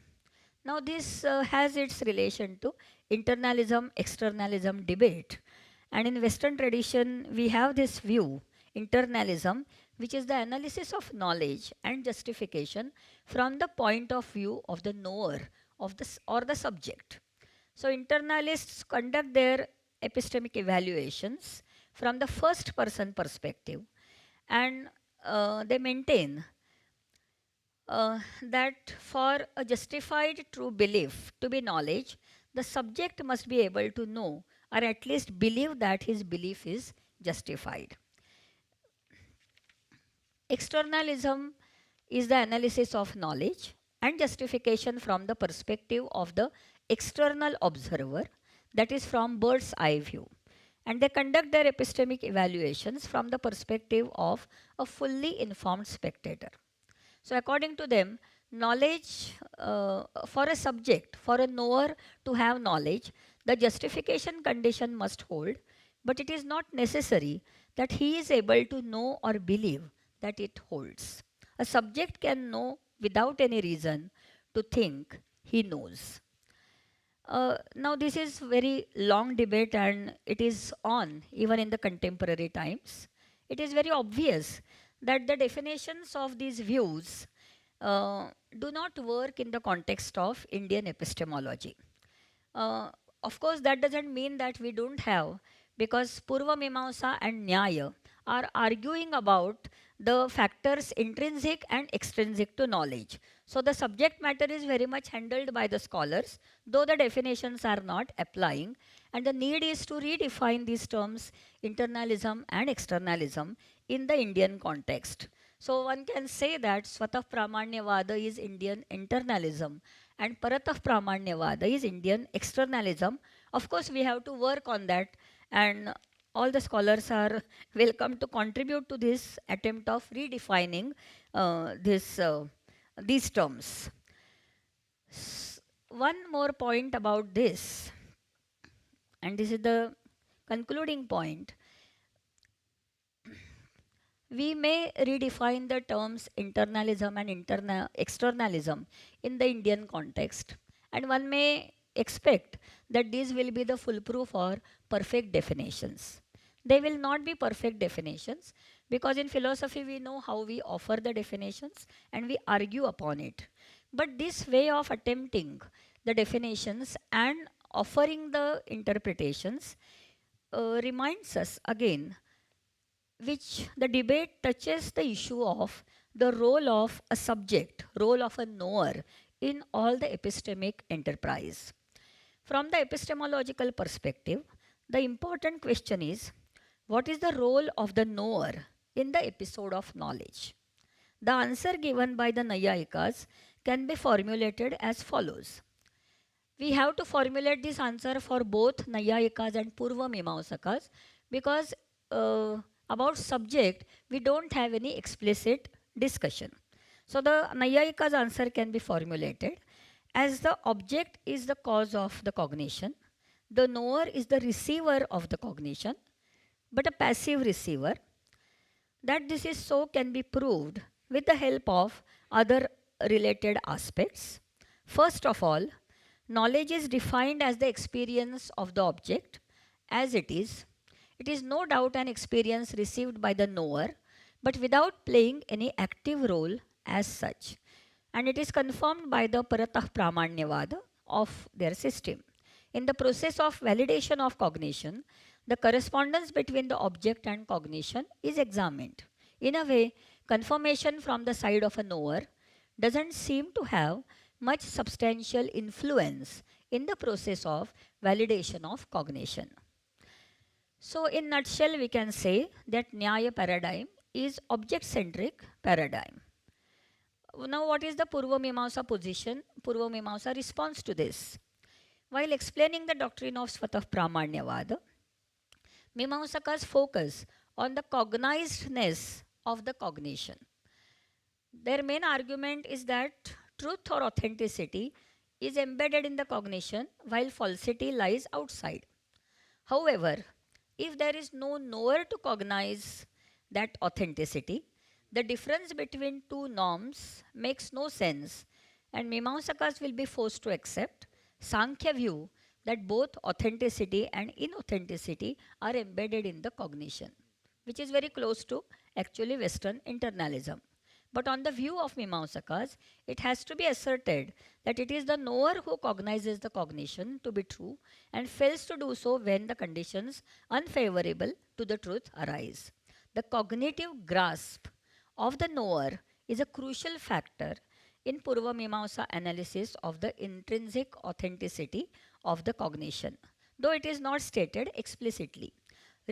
Now this has its relation to internalism, externalism debate. And in Western tradition, we have this view, internalism, which is the analysis of knowledge and justification from the point of view of the knower of the, or the subject. So internalists conduct their epistemic evaluations from the first person perspective, and they maintain that for a justified true belief to be knowledge, the subject must be able to know or at least believe that his belief is justified. Externalism is the analysis of knowledge and justification from the perspective of the external observer, that is from bird's eye view. And they conduct their epistemic evaluations from the perspective of a fully informed spectator. So according to them, knowledge for a subject, for a knower to have knowledge, the justification condition must hold, but it is not necessary that he is able to know or believe that it holds. A subject can know without any reason to think he knows. Now this is very long debate and it is on even in the contemporary times. It is very obvious that the definitions of these views do not work in the context of Indian epistemology. Of course, that doesn't mean that we don't have, because Purva Mīmāṃsā and Nyaya are arguing about the factors intrinsic and extrinsic to knowledge. So the subject matter is very much handled by the scholars, though the definitions are not applying, and the need is to redefine these terms, internalism and externalism, in the Indian context. So one can say that Svatah Pramāṇyavada is Indian internalism and Paratah Pramāṇyavada is Indian externalism. Of course, we have to work on that, and all the scholars are welcome to contribute to this attempt of redefining these terms. One more point about this, and this is the concluding point. We may redefine the terms internalism and externalism in the Indian context, and one may expect that these will be the foolproof or perfect definitions. They will not be perfect definitions, because in philosophy we know how we offer the definitions and we argue upon it. But this way of attempting the definitions and offering the interpretations reminds us again, which the debate touches the issue of the role of a subject, role of a knower in all the epistemic enterprise. From the epistemological perspective, the important question is, what is the role of the knower in the episode of knowledge? The answer given by the Nyayikas can be formulated as follows. We have to formulate this answer for both Nyayikas and Purva Mīmāṃsākas because about subject we don't have any explicit discussion. So the Nyayika's answer can be formulated as the object is the cause of the cognition, the knower is the receiver of the cognition, but a passive receiver. That this is so can be proved with the help of other related aspects. First of all, knowledge is defined as the experience of the object as it is. It is no doubt an experience received by the knower, but without playing any active role as such. And it is confirmed by the Paratah Pramāṇyavada of their system. In the process of validation of cognition, the correspondence between the object and cognition is examined. In a way, confirmation from the side of a knower doesn't seem to have much substantial influence in the process of validation of cognition. So in nutshell, we can say that Nyaya paradigm is object-centric paradigm. Now what is the Purva Mīmāṃsā position? Purva Mīmāṃsā responds to this. While explaining the doctrine of Svatah Pramāṇyavada, Mīmāṃsākas focus on the cognizedness of the cognition. Their main argument is that truth or authenticity is embedded in the cognition while falsity lies outside. However, if there is no knower to cognize that authenticity, the difference between two norms makes no sense, and Mīmāṃsākas will be forced to accept Sankhya view that both authenticity and inauthenticity are embedded in the cognition, which is very close to actually Western internalism. But on the view of Mīmāṃsākas, it has to be asserted that it is the knower who cognizes the cognition to be true and fails to do so when the conditions unfavorable to the truth arise. The cognitive grasp of the knower is a crucial factor in Purva Mīmāṃsā analysis of the intrinsic authenticity of the cognition, though it is not stated explicitly.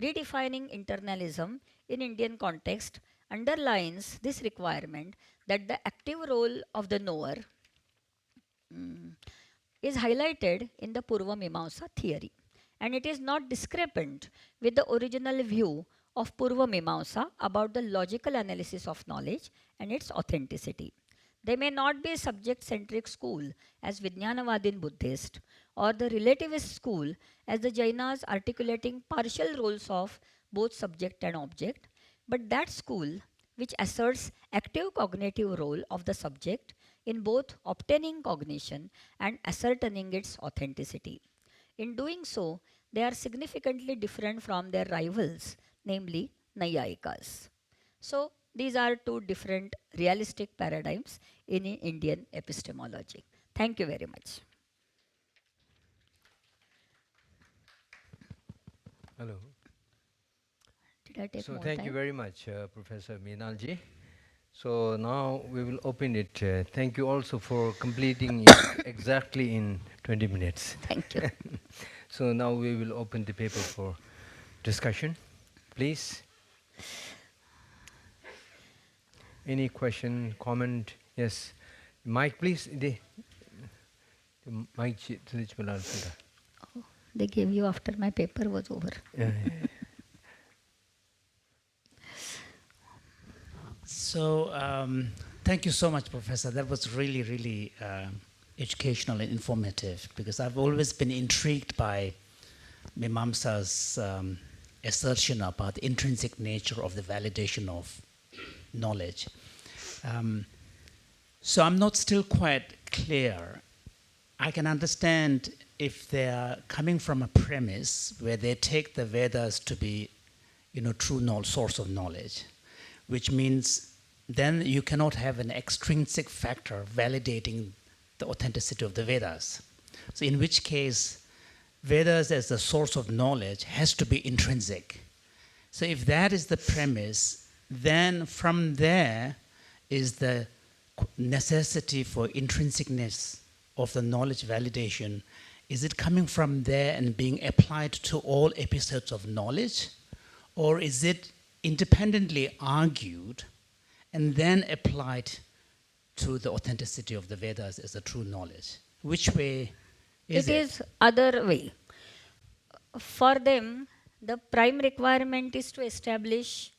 Redefining internalism in Indian context underlines this requirement that the active role of the knower is highlighted in the Purva Mīmāṃsā theory, and it is not discrepant with the original view of Purva Mīmāṃsā about the logical analysis of knowledge and its authenticity. They may not be a subject-centric school as Vijñānavadin Buddhist or the relativist school as the Jainas articulating partial roles of both subject and object, but that school which asserts active cognitive role of the subject in both obtaining cognition and ascertaining its authenticity. In doing so, they are significantly different from their rivals, namely Nyayikas. So, these are two different realistic paradigms in Indian epistemology. Thank you very much. Hello. Did I take So more thank time? you very much, Professor Meenalji. So now we will open it. Thank you also for completing it exactly in 20 minutes. Thank you. So now we will open the paper for discussion. Please. Any question, comment? Yes. Mic, please. The mic. Oh, they gave you after my paper was over. So, thank you so much, Professor. That was really, really educational and informative, because I've always been intrigued by Mīmāṃsā's assertion about the intrinsic nature of the validation of knowledge. So I'm not still quite clear. I can understand if they are coming from a premise where they take the Vedas to be, true source of knowledge, which means then you cannot have an extrinsic factor validating the authenticity of the Vedas. So in which case, Vedas as the source of knowledge has to be intrinsic. So if that is the premise, then from there is the necessity for intrinsicness of the knowledge validation. Is it coming from there and being applied to all episodes of knowledge? Or is it independently argued and then applied to the authenticity of the Vedas as a true knowledge? Which way is it? It is other way. For them, the prime requirement is to establish,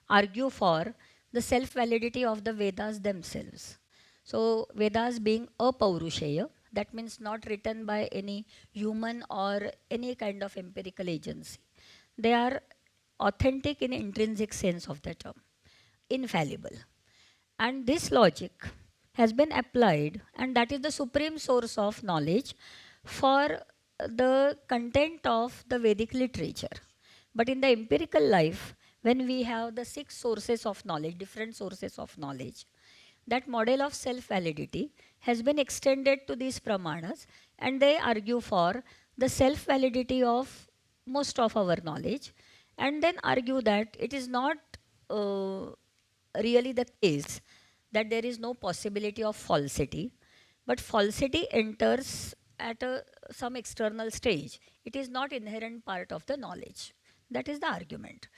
argue for the self-validity of the Vedas themselves. So Vedas being apaurushaya, that means not written by any human or any kind of empirical agency. They are authentic in intrinsic sense of the term, infallible. And this logic has been applied, and that is the supreme source of knowledge for the content of the Vedic literature. But in the empirical life, when we have the 6 sources of knowledge, different sources of knowledge, that model of self-validity has been extended to these Pramāṇas, and they argue for the self-validity of most of our knowledge, and then argue that it is not really the case that there is no possibility of falsity, but falsity enters at some external stage. It is not inherent part of the knowledge. That is the argument.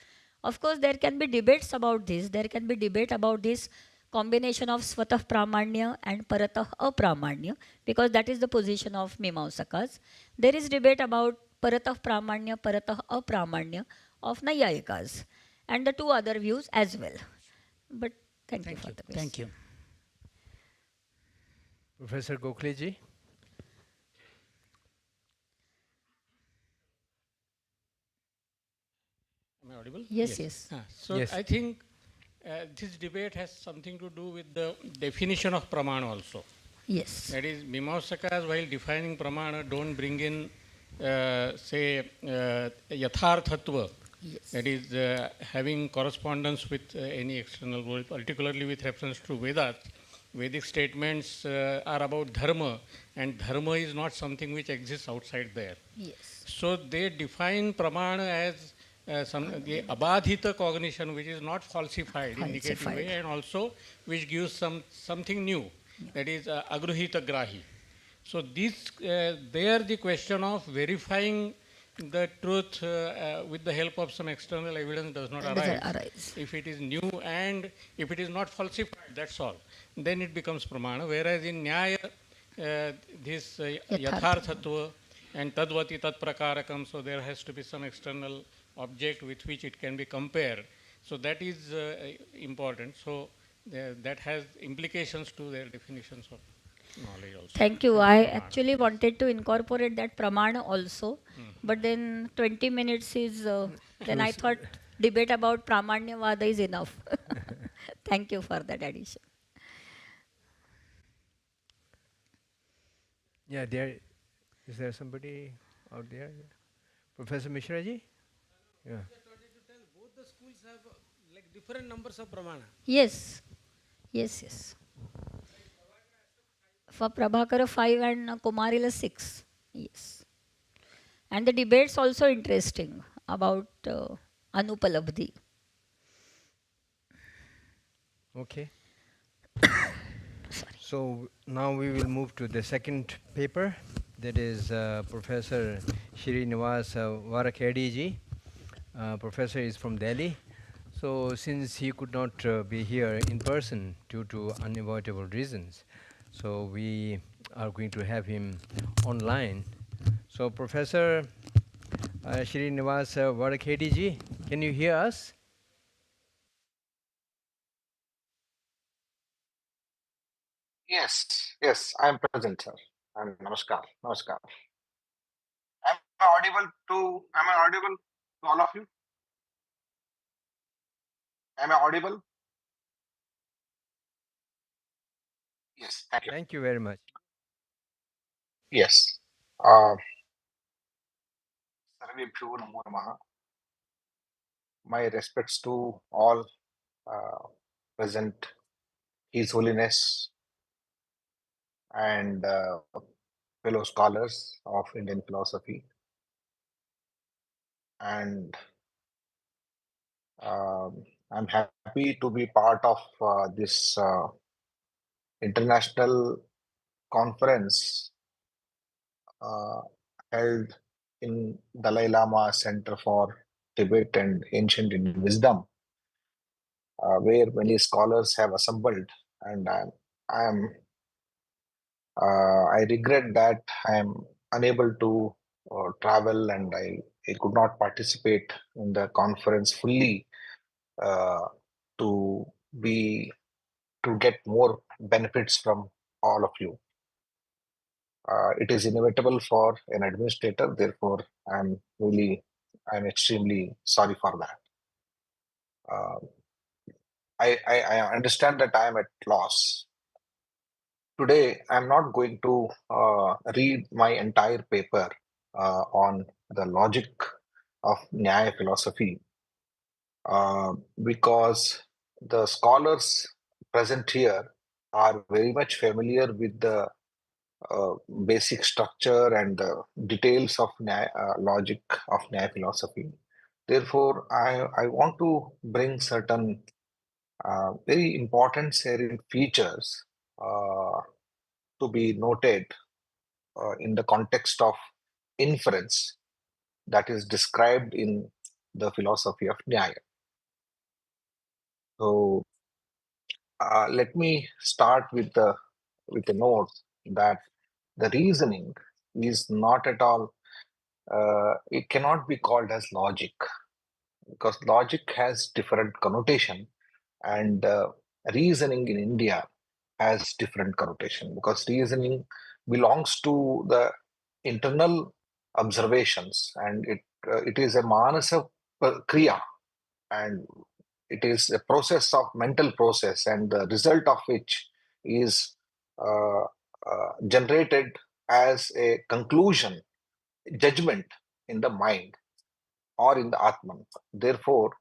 Of course, there can be debates about this. There can be debate about this combination of Swatah Pramāṇya and Paratah Apramāṇya, because that is the position of Mīmāṃsākas. There is debate about Paratah Pramāṇya, Paratah Apramāṇya of Nyayikas, and the 2 other views as well. But thank you for the question. Thank you. Professor Gokhalei ji. Am I audible? Yes, yes. So Yes. I think this debate has something to do with the definition of Pramāṇa also. Yes. That is, Mīmāṃsākas, while defining Pramāṇa, don't bring in, say, Yatharthatva. Yes. That is, having correspondence with any external world, particularly with reference to Vedas. Vedic statements are about dharma, and dharma is not something which exists outside there. Yes. So they define Pramāṇa as the abadhita cognition, which is not falsified in negative way, and also which gives something new, that is agruhita grahi. So this, there the question of verifying the truth with the help of some external evidence does not arise. If it is new and if it is not falsified, that's all. Then it becomes Pramāṇa. Whereas in Nyaya, this Yatharthatva and Tadvati Tat Prakarakam, so there has to be some external object with which it can be compared. So that is important. So that has implications to their definitions of knowledge also. Thank you. I actually wanted to incorporate that Pramāṇa also, but then 20 minutes is, then I thought debate about Pramāṇyavada is enough. Thank you for that addition. Yeah, is there somebody out there? Professor Mishra ji? Yeah. Both the schools have like different numbers of Pramāṇa. Yes. Yes, yes. For Prabhakara 5 and Kumarila 6. Yes. And the debates also interesting about Anupalabdhi. Okay. So now we will move to the second paper. That is Professor Śrīnivasa Varakhedi ji. Professor is from Delhi. So since he could not be here in person due to unavoidable reasons, so we are going to have him online. So Professor Śrīnivasa Varakhedi ji, can you hear us? Yes, I am present, sir. Namaskar. Am I audible to all of you? Am I audible? Yes, thank you. Thank you very much. Yes. Sarvebhyo namo namaha. My respects to all present His Holiness and fellow scholars of Indian philosophy. And I'm happy to be part of this international conference held in Dalai Lama Centre for Tibet and Ancient Indian Wisdom, where many scholars have assembled, and I regret that I am unable to travel, and I could not participate in the conference fully uh, to be to get more benefits from all of you. It is inevitable for an administrator, therefore I'm extremely sorry for that. I understand that I am at loss. Today, I'm not going to read my entire paper on the logic of Nyaya philosophy because the scholars present here are very much familiar with the basic structure and the details of logic of Nyaya philosophy. Therefore, I want to bring certain very important salient features to be noted in the context of inference that is described in the philosophy of Nyaya. So let me start with the note that the reasoning is not at all. It cannot be called as logic because logic has different connotation, and reasoning in India has different connotation because reasoning belongs to the internal observations, and it is a manasa kriya, and it is a process of mental process, and the result of which is generated as a conclusion, judgment in the mind or in the Atman. Therefore,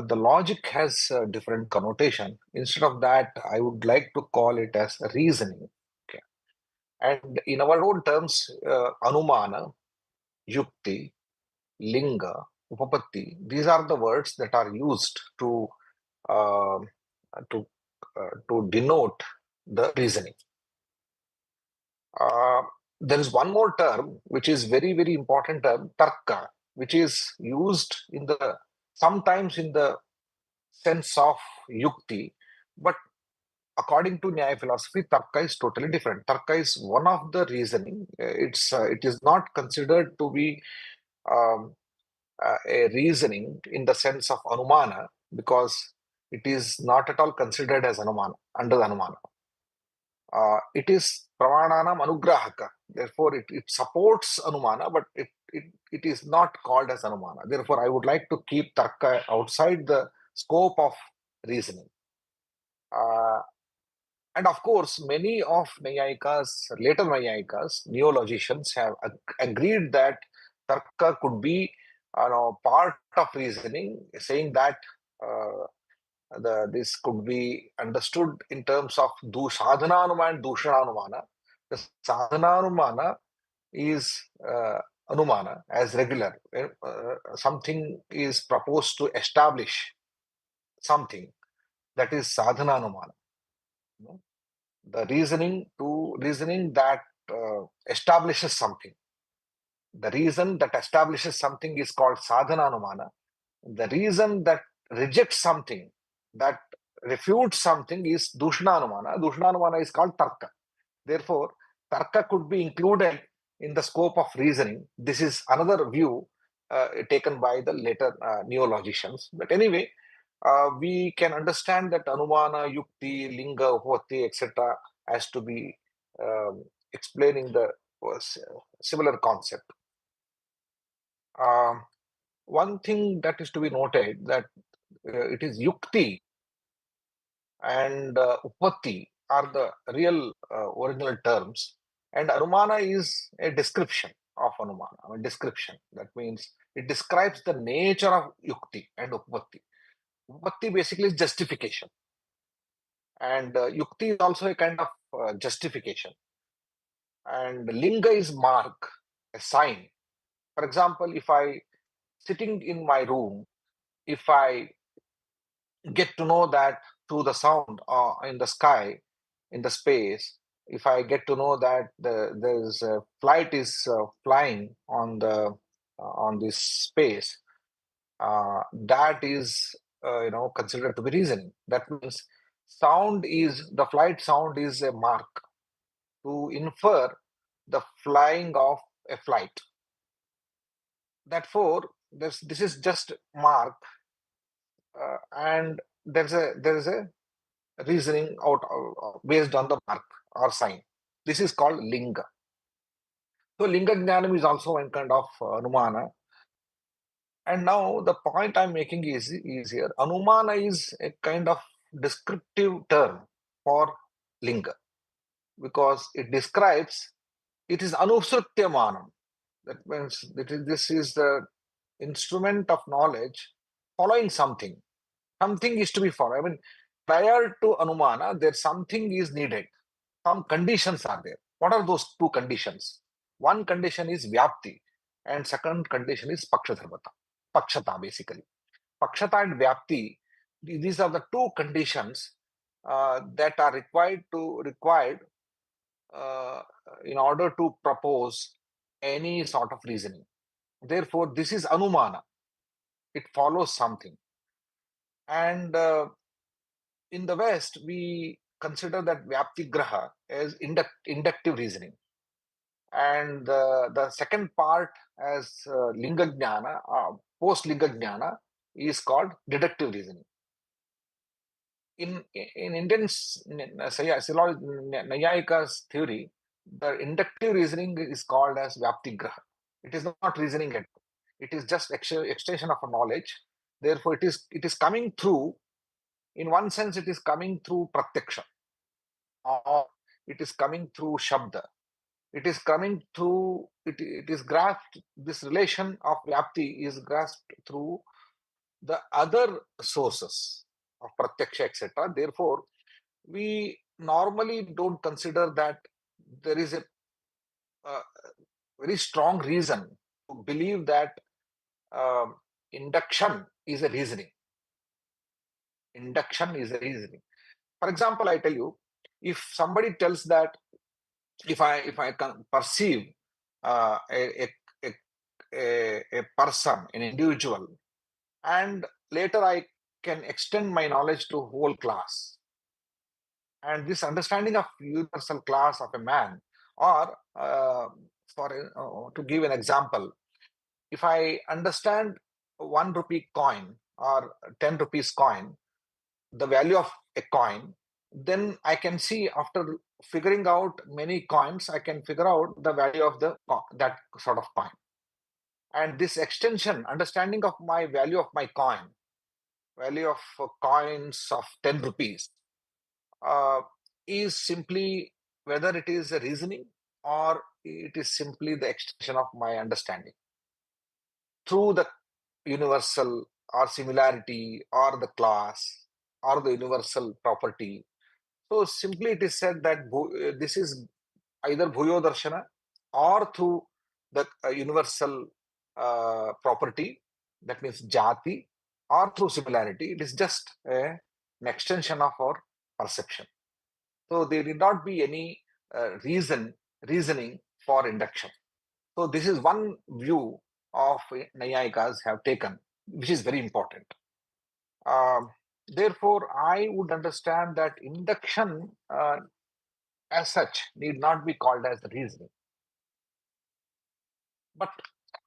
the logic has a different connotation. Instead of that, I would like to call it as reasoning. Okay. And in our own terms, anumana, yukti, linga, upapatti, these are the words that are used to uh, to to denote the reasoning. Uh, there is one more term which is very, very important term, tarka, which is used in the sometimes in the sense of yukti, but according to Nyaya philosophy, tarka is totally different. Tarka is one of the reasoning. It is not considered to be um, a reasoning in the sense of anumana because it is not at all considered as anumana under the anumana. It is Pramāṇānam anugrahaka. Therefore, it supports anumana, but it is not called as anumana. Therefore, I would like to keep tarka outside the scope of reasoning. And of course, many of later Nayayikas, neologicians have agreed that tarka could be part of reasoning, saying that this could be understood in terms of sadhananumana and dushananumana. The sadhananumana is anumana as regular. Something is proposed to establish something, that is sadhananumana. The reasoning that establishes something. The reason that establishes something is called sadhananumana. The reason that rejects something, that refutes something, is dushananumana. Dushananumana is called tarka. Therefore, tarka could be included in the scope of reasoning. This is another view taken by the later neologicians. But anyway, we can understand that anumana, yukti, linga, upapatti, etc. has to be explaining the similar concept. One thing that is to be noted that it is yukti and upapatti are the real original terms, and anumana is a description of anumana. I mean, description. That means it describes the nature of yukti and upapatti. Upapatti basically is justification. And yukti is also a kind of justification. And linga is mark, a sign. For example, if I sitting in my room, if I get to know that through the sound in the sky, in the space, if I get to know that there's a flight is flying on this space, that is considered to be reasoning. That means the flight sound is a mark to infer the flying of a flight. Therefore, this is just mark, and there is a reasoning out based on the mark or sign. This is called linga. So linga jnanam is also one kind of anumana. And now the point I'm making is here. Anumana is a kind of descriptive term for linga because it describes, it is anusrutyamanam. That means this is the instrument of knowledge following something. Something is to be followed. I mean, prior to anumana, there something is needed. Some conditions are there. What are those two conditions? One condition is vyapti, and second condition is pakshata basically. Pakshata and vyapti, these are the two conditions that are required in order to propose any sort of reasoning. Therefore, this is anumana. It follows something. And in the West, we consider that vyapti graha as inductive reasoning. And the second part as linga jnana, post-linga jnana, is called deductive reasoning. In Indian Nyayika's theory, the inductive reasoning is called as vyapti graha. It is not reasoning at all. It is just extension of a knowledge. Therefore, it is coming through, in one sense, it is coming through pratyaksha, or it is coming through shabda. It is coming through, it is grasped, this relation of vyapti is grasped through the other sources of pratyaksha, etc. Therefore, we normally don't consider that there is a very strong reason to believe that induction is a reasoning. Induction is a reasoning. For example, I tell you, if somebody tells that if I can perceive a person, an individual, and later I can extend my knowledge to whole class, and this understanding of universal class of a man, or to give an example, if I understand 1 rupee coin or 10 rupees coin, the value of a coin, then I can see, after figuring out many coins, I can figure out the value of that sort of coin. And this extension, understanding of my value of my coin, value of coins of 10 rupees, is simply whether it is a reasoning or it is simply the extension of my understanding through the universal or similarity or the class or the universal property. So simply it is said that this is either bhuyo darshana or through the universal property, that means jati, or through similarity. It is just an extension of our perception. So there need not be any reasoning for induction. So this is one view of Nayayikas have taken, which is very important. Therefore, I would understand that induction as such need not be called as reasoning. But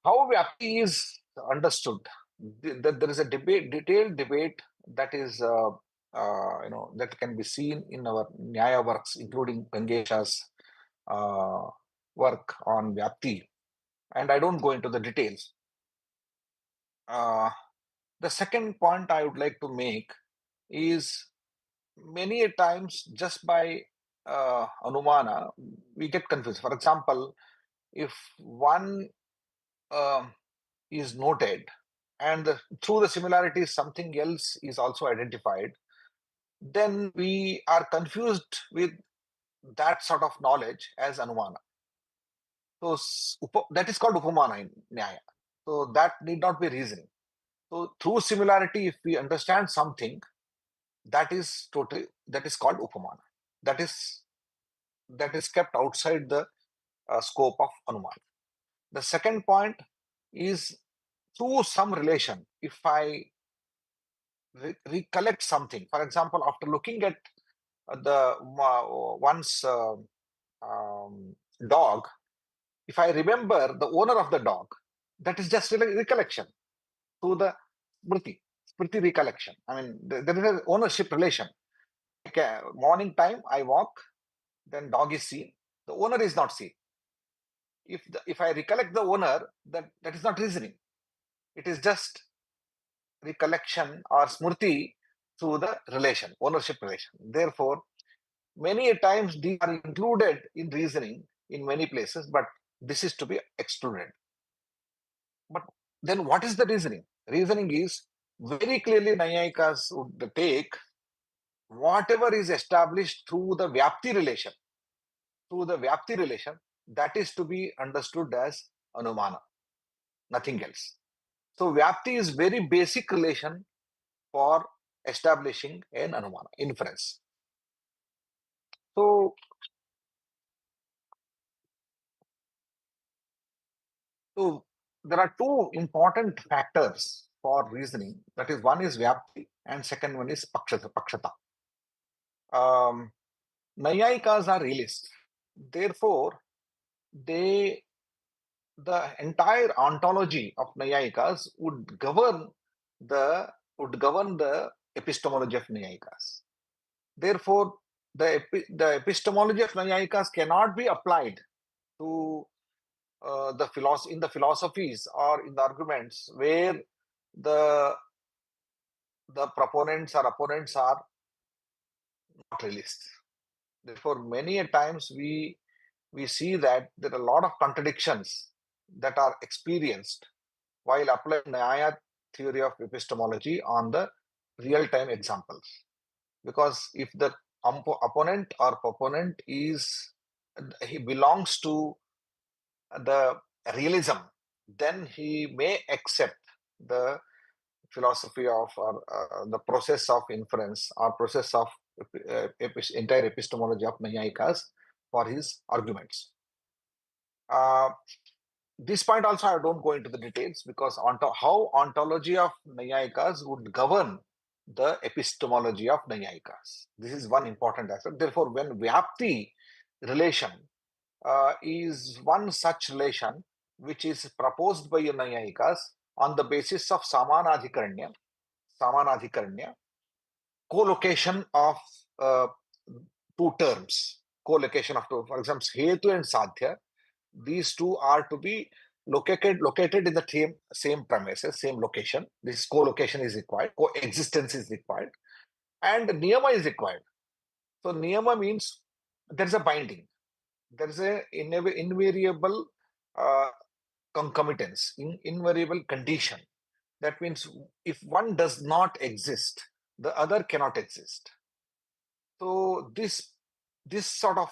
how Vyapti is understood, there is a detailed debate that is that can be seen in our Nyaya works, including Gangesha's work on Vyapti, and I don't go into the details. The second point I would like to make is, many a times just by anumana we get confused. For example, if one is noted and through the similarities something else is also identified, then we are confused with that sort of knowledge as Anumana. So that is called Upamana in Nyaya. So that need not be reasoning. So through similarity, if we understand something, that is called Upamana. That is kept outside the scope of Anumana. The second point is through some relation. If I recollect something, for example, after looking at the one's dog, if I remember the owner of the dog, that is just recollection through the smriti recollection. I mean, there is an ownership relation. Like, morning time, I walk, then dog is seen, the owner is not seen. If I recollect the owner, that is not reasoning. It is just recollection or smriti through the relation, ownership relation. Therefore, many times these are included in reasoning in many places, but this is to be excluded. But then what is the reasoning? Reasoning is very clearly Nyayikas would take whatever is established through the Vyapti relation, that is to be understood as Anumana, nothing else. So Vyapti is very basic relation for establishing an Anumana, inference. So there are two important factors for reasoning. That is, one is Vyapti and second one is Pakshata. Nayayikas are realists. Therefore, the entire ontology of Nayayikas would govern the epistemology of Nayayikas. Therefore, the epistemology of Nayayikas cannot be applied to in the philosophies or in the arguments where the proponents or opponents are not realists. Therefore, many a times we see that there are a lot of contradictions that are experienced while applying Nyaya theory of epistemology on the real-time examples. Because if the opponent or proponent he belongs to the realism, then he may accept the philosophy of or the process of inference or process of entire epistemology of Nayayikas for his arguments. This point also I don't go into the details, because how ontology of Nayayikas would govern the epistemology of Nayayikas. This is one important aspect. Therefore, when Vyapti relation is one such relation which is proposed by Nayayikas on the basis of Samanadhikaranya, co-location of two terms, co-location of two, for example, Hetu and Sadhya, these two are to be located in the same premises, same location. This co-location is required, coexistence is required, and niyama is required. So niyama means there is a binding, there is a invariable concomitance, invariable condition. That means if one does not exist, the other cannot exist. So this sort of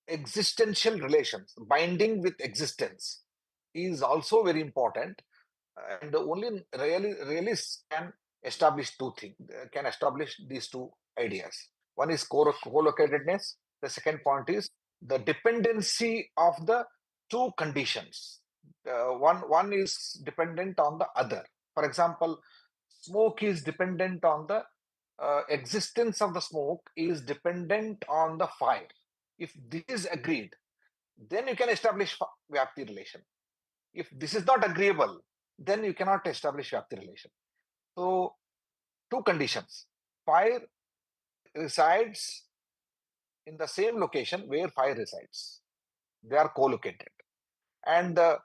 existential relations, binding with existence, is also very important, and only realists can establish these two ideas. One is co-locatedness. The second point is the dependency of the two conditions. One is dependent on the other. For example, smoke is dependent on the existence of the smoke is dependent on the fire. If this is agreed, then you can establish Vyapti relation. If this is not agreeable, then you cannot establish Vyapti relation. So, two conditions. Fire resides in the same location where fire resides. They are co-located. And the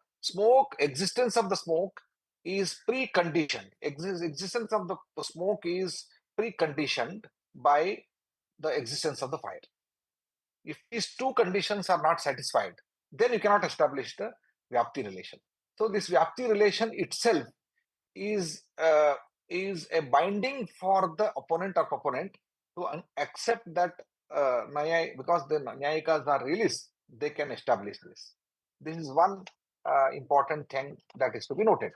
existence of the smoke is preconditioned. Existence of the smoke is preconditioned by the existence of the fire. If these two conditions are not satisfied, then you cannot establish the Vyapti relation. So this Vyapti relation itself is is a binding for the opponent or proponent to accept that Nyaya, because the Nyayikas are realists, they can establish this. This is one important thing that is to be noted.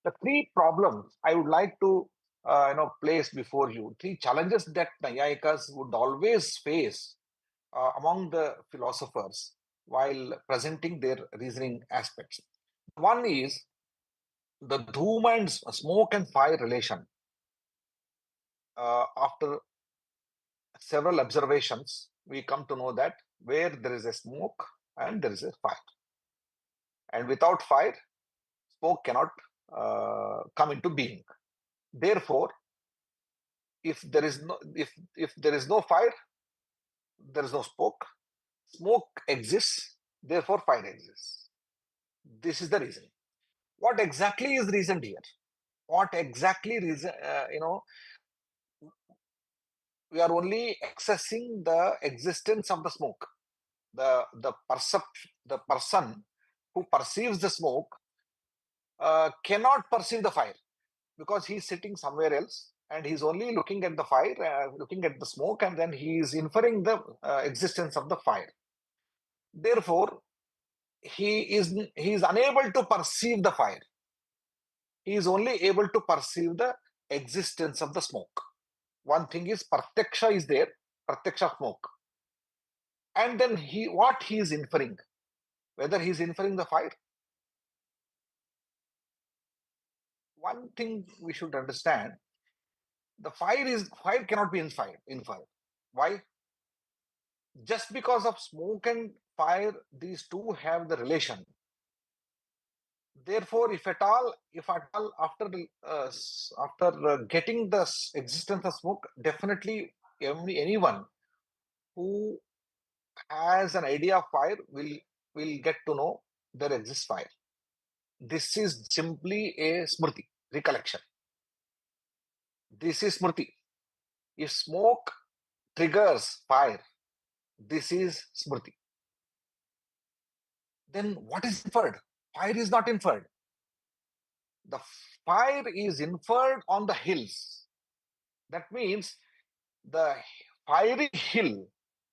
The three problems I would like to place before you, three challenges that Nyayikas would always face among the philosophers while presenting their reasoning aspects. One is the dhuma and smoke and fire relation. After several observations, we come to know that where there is a smoke and there is a fire. And without fire, smoke cannot come into being. Therefore, if there is no fire, there is no smoke. Smoke exists, therefore fire exists. This is the reason. What exactly is reasoned here? What exactly reason? We are only accessing the existence of the smoke. The person who perceives the smoke cannot perceive the fire because he is sitting somewhere else and he's only looking at the fire, looking at the smoke, and then he is inferring the existence of the fire. Therefore, he is unable to perceive the fire. He is only able to perceive the existence of the smoke. One thing is pratyaksha is there, pratyaksha smoke. And then what he is inferring, whether he is inferring the fire. One thing we should understand, the fire cannot be inferred. Why? Just because of smoke and fire, these two have the relation. Therefore, if at all, after getting the existence of smoke, definitely anyone who has an idea of fire will get to know there exists fire. This is simply a smriti, recollection. This is smriti. If smoke triggers fire, this is smriti. Then what is inferred? Fire is not inferred. The fire is inferred on the hills. That means the fiery hill,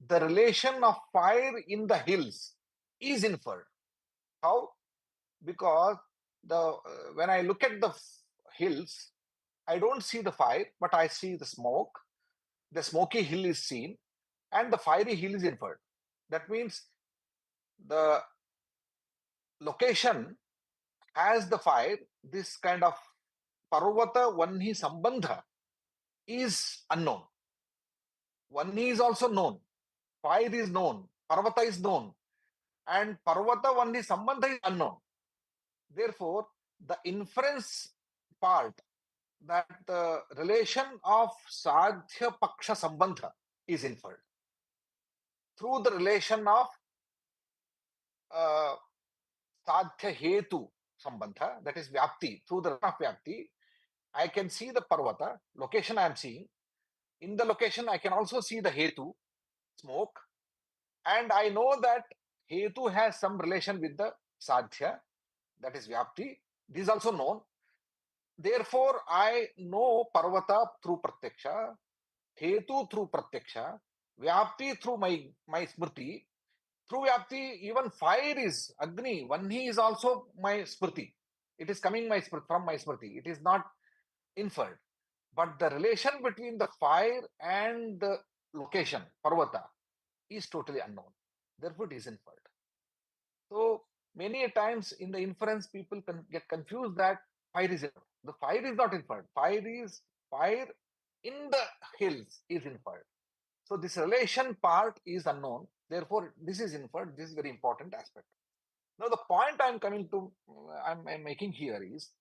the relation of fire in the hills is inferred. How? Because when I look at the hills, I don't see the fire, but I see the smoke. The smoky hill is seen, and the fiery hill is inferred. That means the location has the fire. This kind of Parvata Vanhi Sambandha is unknown. Vanhi is also known. Fire is known. Parvata is known. And Parvata Vanhi Sambandha is unknown. Therefore, the inference part, that the relation of Sadhya Paksha Sambandha is inferred through the relation of Sadhya Hetu Sambandha, that is Vyapti. Through the relation of Vyapti, I can see the Parvata, location I am seeing. In the location, I can also see the Hetu, smoke, and I know that Hetu has some relation with the Sadhya, that is Vyapti. This is also known. Therefore, I know Parvata through Pratyaksha, Hetu through Pratyaksha, Vyapti through my Smriti. Through Vyapti, even fire is Agni. Vanhi is also my Smriti. It is coming from my Smriti. It is not inferred. But the relation between the fire and the location, Parvata, is totally unknown. Therefore, it is inferred. So, many times in the inference, people get confused that fire is inferred. The fire is not inferred. Fire in the hills is inferred. So, this relation part is unknown. Therefore, this is inferred. This is very important aspect. Now, the point I'm making here is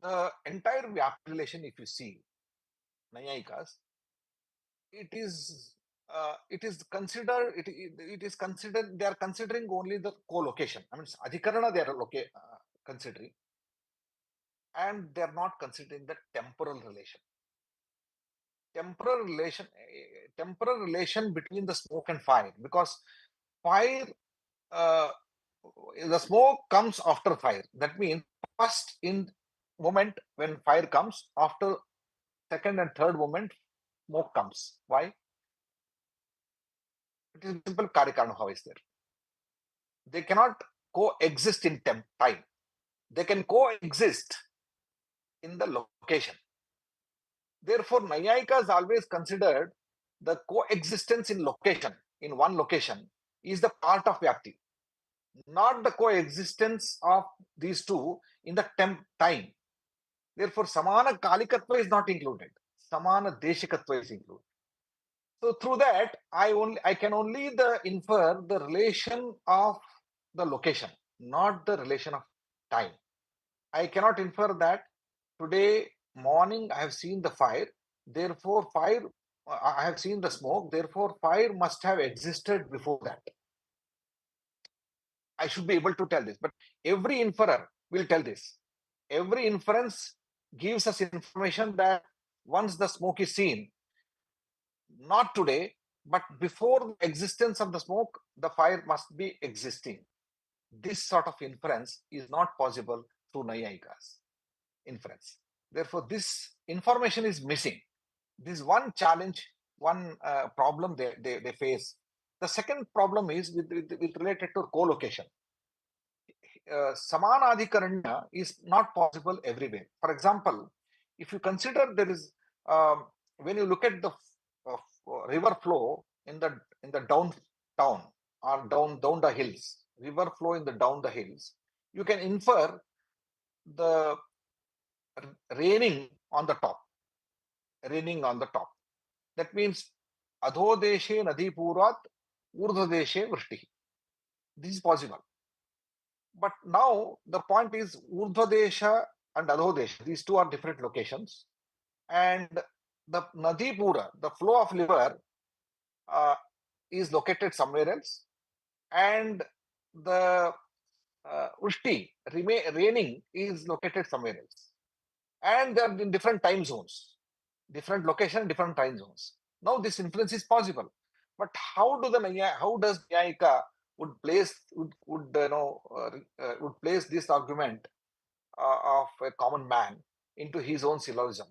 the entire Vyapti relation, if you see, Nayayikas, it is considered, they are considering only the co-location. I mean, Adhikarana they are considering, and they are not considering the temporal relation. Temporal relation between the smoke and fire, because fire, the smoke comes after fire. That means first in moment when fire comes, after second and third moment, smoke comes. Why? It is simple Karyakarana how is there. They cannot coexist in time. They can coexist in the location. Therefore, Nayayikas always considered the coexistence in location, in one location, is the part of Vyapti, not the coexistence of these two in the time. Therefore, Samana Kalikatva is not included. Samana Deshikatva is included. So through that, I can only infer the relation of the location, not the relation of time. I cannot infer that today morning I have seen the fire, therefore I have seen the smoke, therefore fire must have existed before that. I should be able to tell this, but every inferer will tell this. Every inference gives us information that once the smoke is seen, not today, but before the existence of the smoke, the fire must be existing. This sort of inference is not possible through Nayayikas inference. Therefore, this information is missing. This is one challenge, one problem they face. The second problem is with related to co-location. Samanadhikaranya is not possible everywhere. For example, if you consider there is, when you look at the river flow in the downtown or down the hills, river flow in the down the hills, you can infer the raining on the top. Raining on the top. That means adhodeshe nadi purat urdhadeshe vrishti. This is possible. But now the point is urdhadesha and adhodesha. These two are different locations. And the Nadipura, the flow of river, is located somewhere else. And the Ushti, raining, is located somewhere else. And they are in different time zones. Different location, different time zones. Now this influence is possible. But how does Nyayika would place this argument of a common man into his own syllogism?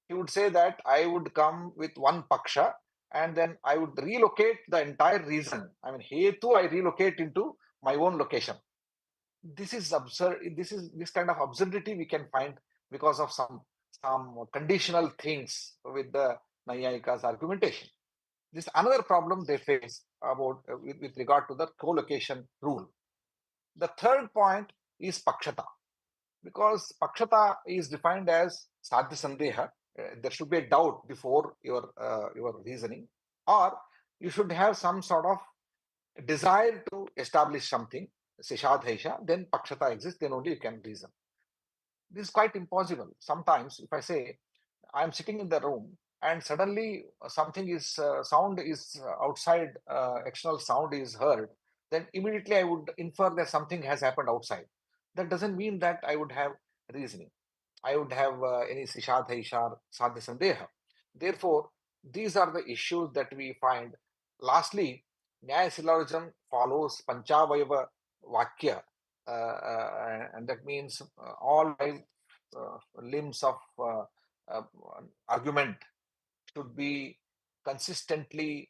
He would say that I would come with one paksha and then I would relocate the entire reason. I mean, hetu I relocate into my own location. This is absurd. This kind of absurdity we can find because of some conditional things with the Nayayika's argumentation. This is another problem they face about with regard to the co-location rule. The third point is pakshata, because pakshata is defined as sadhya sandeha. There should be a doubt before your reasoning, or you should have some sort of desire to establish something, sishadhaisha, then pakshata exists, then only you can reason. This is quite impossible. Sometimes if I say I am sitting in the room and suddenly something is sound is outside, external sound is heard, then immediately I would infer that something has happened outside. That doesn't mean that I would have reasoning. I would have any sishadhaisha, sadhya sandeha. Therefore, these are the issues that we find. Lastly, Nyaya syllogism follows Panchavayava Vakya, and that means all five limbs of argument should be consistently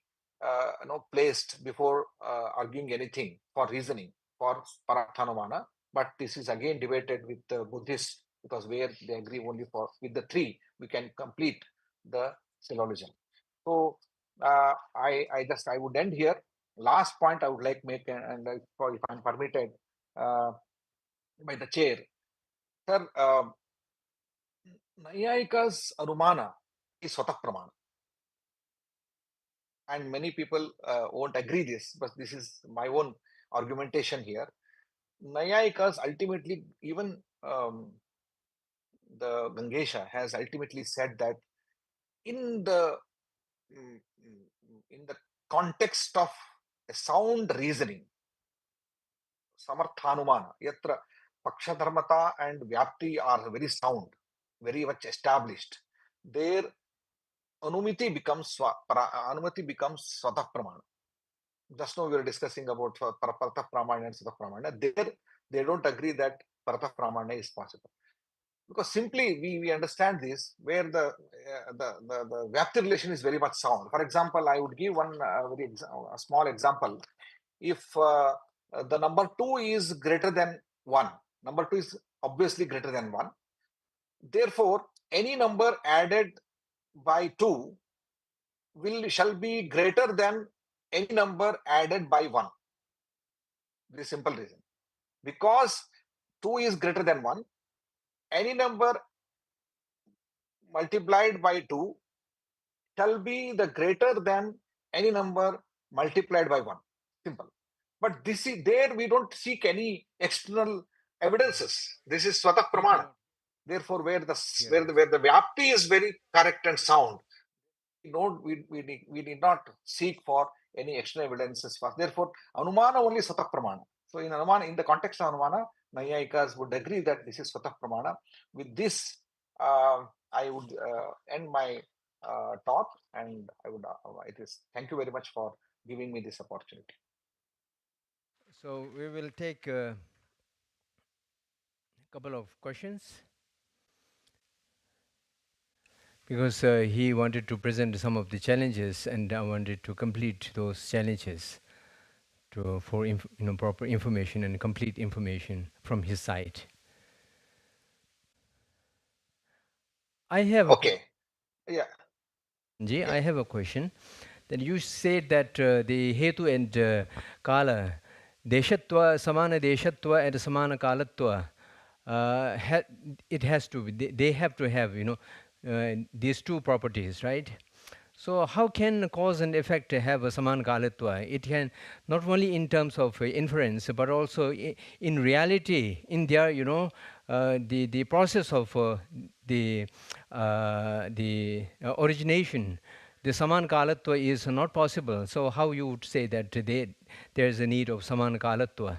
placed before arguing anything for reasoning, for parathanumana. But this is again debated with the Buddhists, because where they agree only with the three, we can complete the syllogism. So I would end here. Last point I would like make, and if I'm permitted by the chair, sir, Nayayika's Anumana is Swatah Pramāṇa. And many people won't agree this, but this is my own argumentation here. Nayayikas ultimately, even the Gangesha has ultimately said that in the context of a sound reasoning, Samarthanumana, yatra Pakshadharmata and Vyapti are very sound, very much established. There Anumati becomes Swatah Pramāṇa. Just now we were discussing about Paratah Pramāṇa and Swatah Pramāṇa. There they don't agree that Paratah Pramāṇa is possible. Because simply we understand this where the Vyapti relation is very much sound. For example, I would give one a small example. If the number 2 is greater than 1, number 2 is obviously greater than 1. Therefore, any number added by 2 shall be greater than any number added by 1. This simple reason. Because 2 is greater than 1, any number multiplied by 2 shall be the greater than any number multiplied by 1. Simple. But this is there we don't seek any external evidences. This is Swatah Pramāṇa. Therefore, where the Vyapti is very correct and sound, we need not seek for any external evidences first. Therefore, Anumana only Swatah Pramāṇa. So in Anumana, in the context of Anumana, Nayayikas would agree that this is Swatah Pramāṇa. With this, I would end my talk, and I would thank you very much for giving me this opportunity. So we will take a couple of questions, because he wanted to present some of the challenges, and I wanted to complete those challenges for proper information and complete information from his side. I have I have a question. Then you said that the Hetu and Kala, Deshatva, Samana Deshatva and Samana Kalatva, it has to be, they have to have, these two properties, right? So how can cause and effect have a Samana Kalatva? It can not only in terms of inference, but also in reality, in their, the process of the origination, the Saman Kalatva is not possible. So how you would say that there is a need of Saman Kalatva?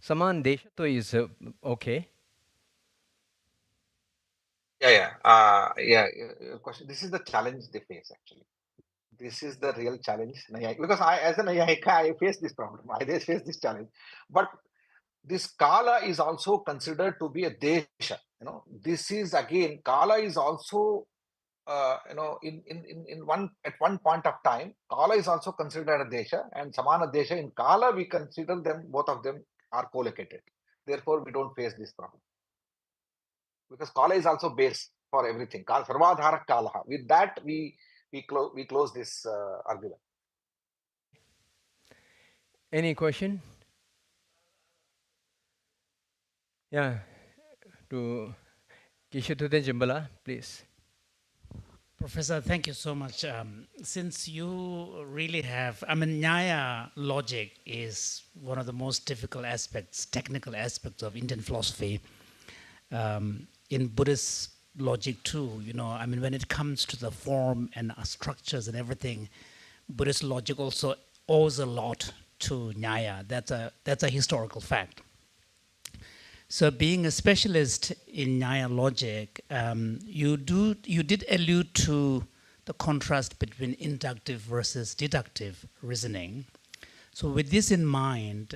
Saman Deshatva is okay. Question. This is the challenge they face actually. This is the real challenge, because as a Nayayika, I face this problem. I face this challenge. But this Kala is also considered to be a Desha. This is again, Kala is also in one point of time, Kala is also considered a Desha, and Samana Desha. In Kala, we consider them, both of them are co-located. Therefore, we don't face this problem. Because Kala is also base for everything. Sarvadharak Kala. With that, we close this argument. Any question? Yeah, to Kishitute Jimbala, please. Professor, thank you so much. Since you really have, Nyaya logic is one of the most difficult aspects, technical aspects of Indian philosophy. In Buddhist logic too, when it comes to the form and structures and everything, Buddhist logic also owes a lot to Nyaya. That's a historical fact. So being a specialist in Nyaya logic, you did allude to the contrast between inductive versus deductive reasoning. So with this in mind,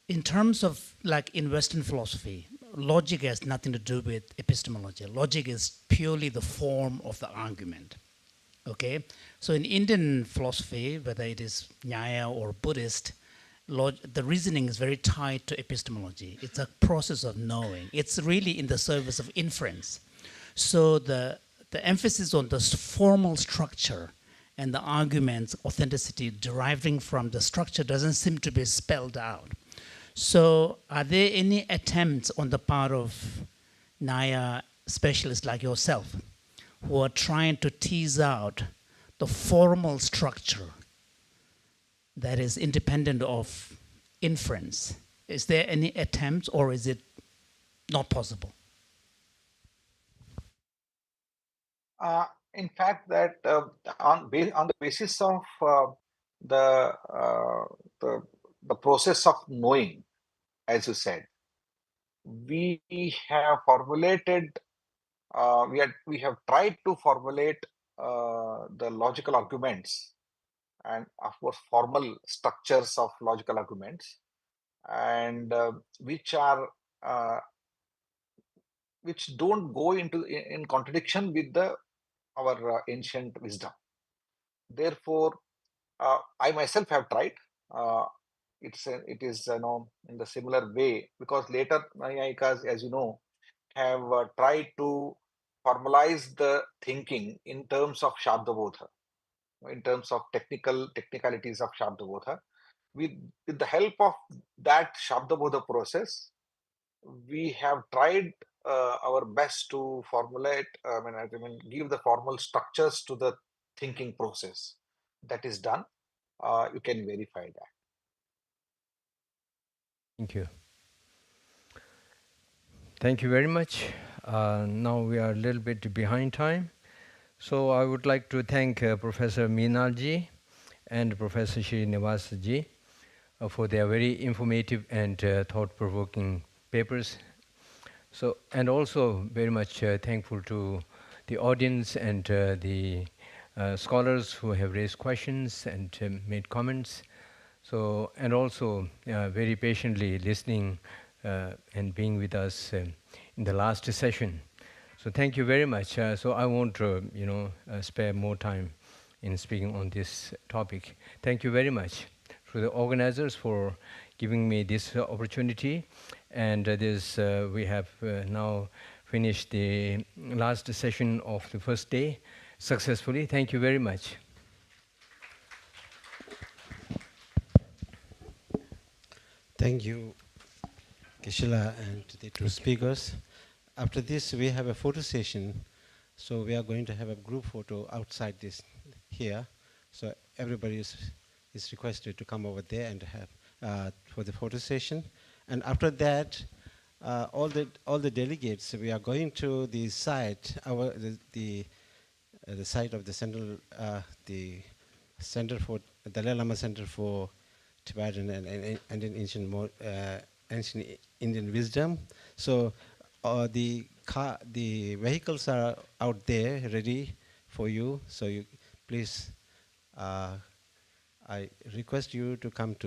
in terms of in Western philosophy, logic has nothing to do with epistemology. Logic is purely the form of the argument. Okay? So in Indian philosophy, whether it is Nyaya or Buddhist, the reasoning is very tied to epistemology. It's a process of knowing. It's really in the service of inference. So the emphasis on the formal structure and the argument's authenticity deriving from the structure doesn't seem to be spelled out. So are there any attempts on the part of Nyaya specialists like yourself who are trying to tease out the formal structure that is independent of inference? Is there any attempt, or is it not possible? In fact, that on the basis of the process of knowing, as you said, we have formulated, we have tried to formulate the logical arguments, and of course formal structures of logical arguments, and which are which don't go into in contradiction with our ancient wisdom. Therefore, I myself have tried. It is in the similar way, because later Nayayikas, as you know, have tried to formalize the thinking in terms of Shabdabodha, in terms of technicalities of Shabdabodha. With the help of that Shabdabodha process, we have tried our best to formulate, give the formal structures to the thinking process. That is done. You can verify that. Thank you. Thank you very much. Now we are a little bit behind time. So I would like to thank Professor Meenal ji and Professor Śūnyatā ji for their very informative and thought-provoking papers. So, and also very much thankful to the audience and the scholars who have raised questions and made comments. So, and also very patiently listening and being with us in the last session. So thank you very much. So I won't, spare more time in speaking on this topic. Thank you very much to the organizers for giving me this opportunity. And we have now finished the last session of the first day successfully. Thank you very much. Thank you, Geshela and the two speakers. After this, we have a photo session. So we are going to have a group photo outside this here. So everybody is requested to come over there and have for the photo session. And after that, all the delegates, we are going to the site, the site of the central, the Center for Dalai Lama Centre for Tibetan and ancient Indian wisdom. So the vehicles are out there ready for you. So you please, I request you to come to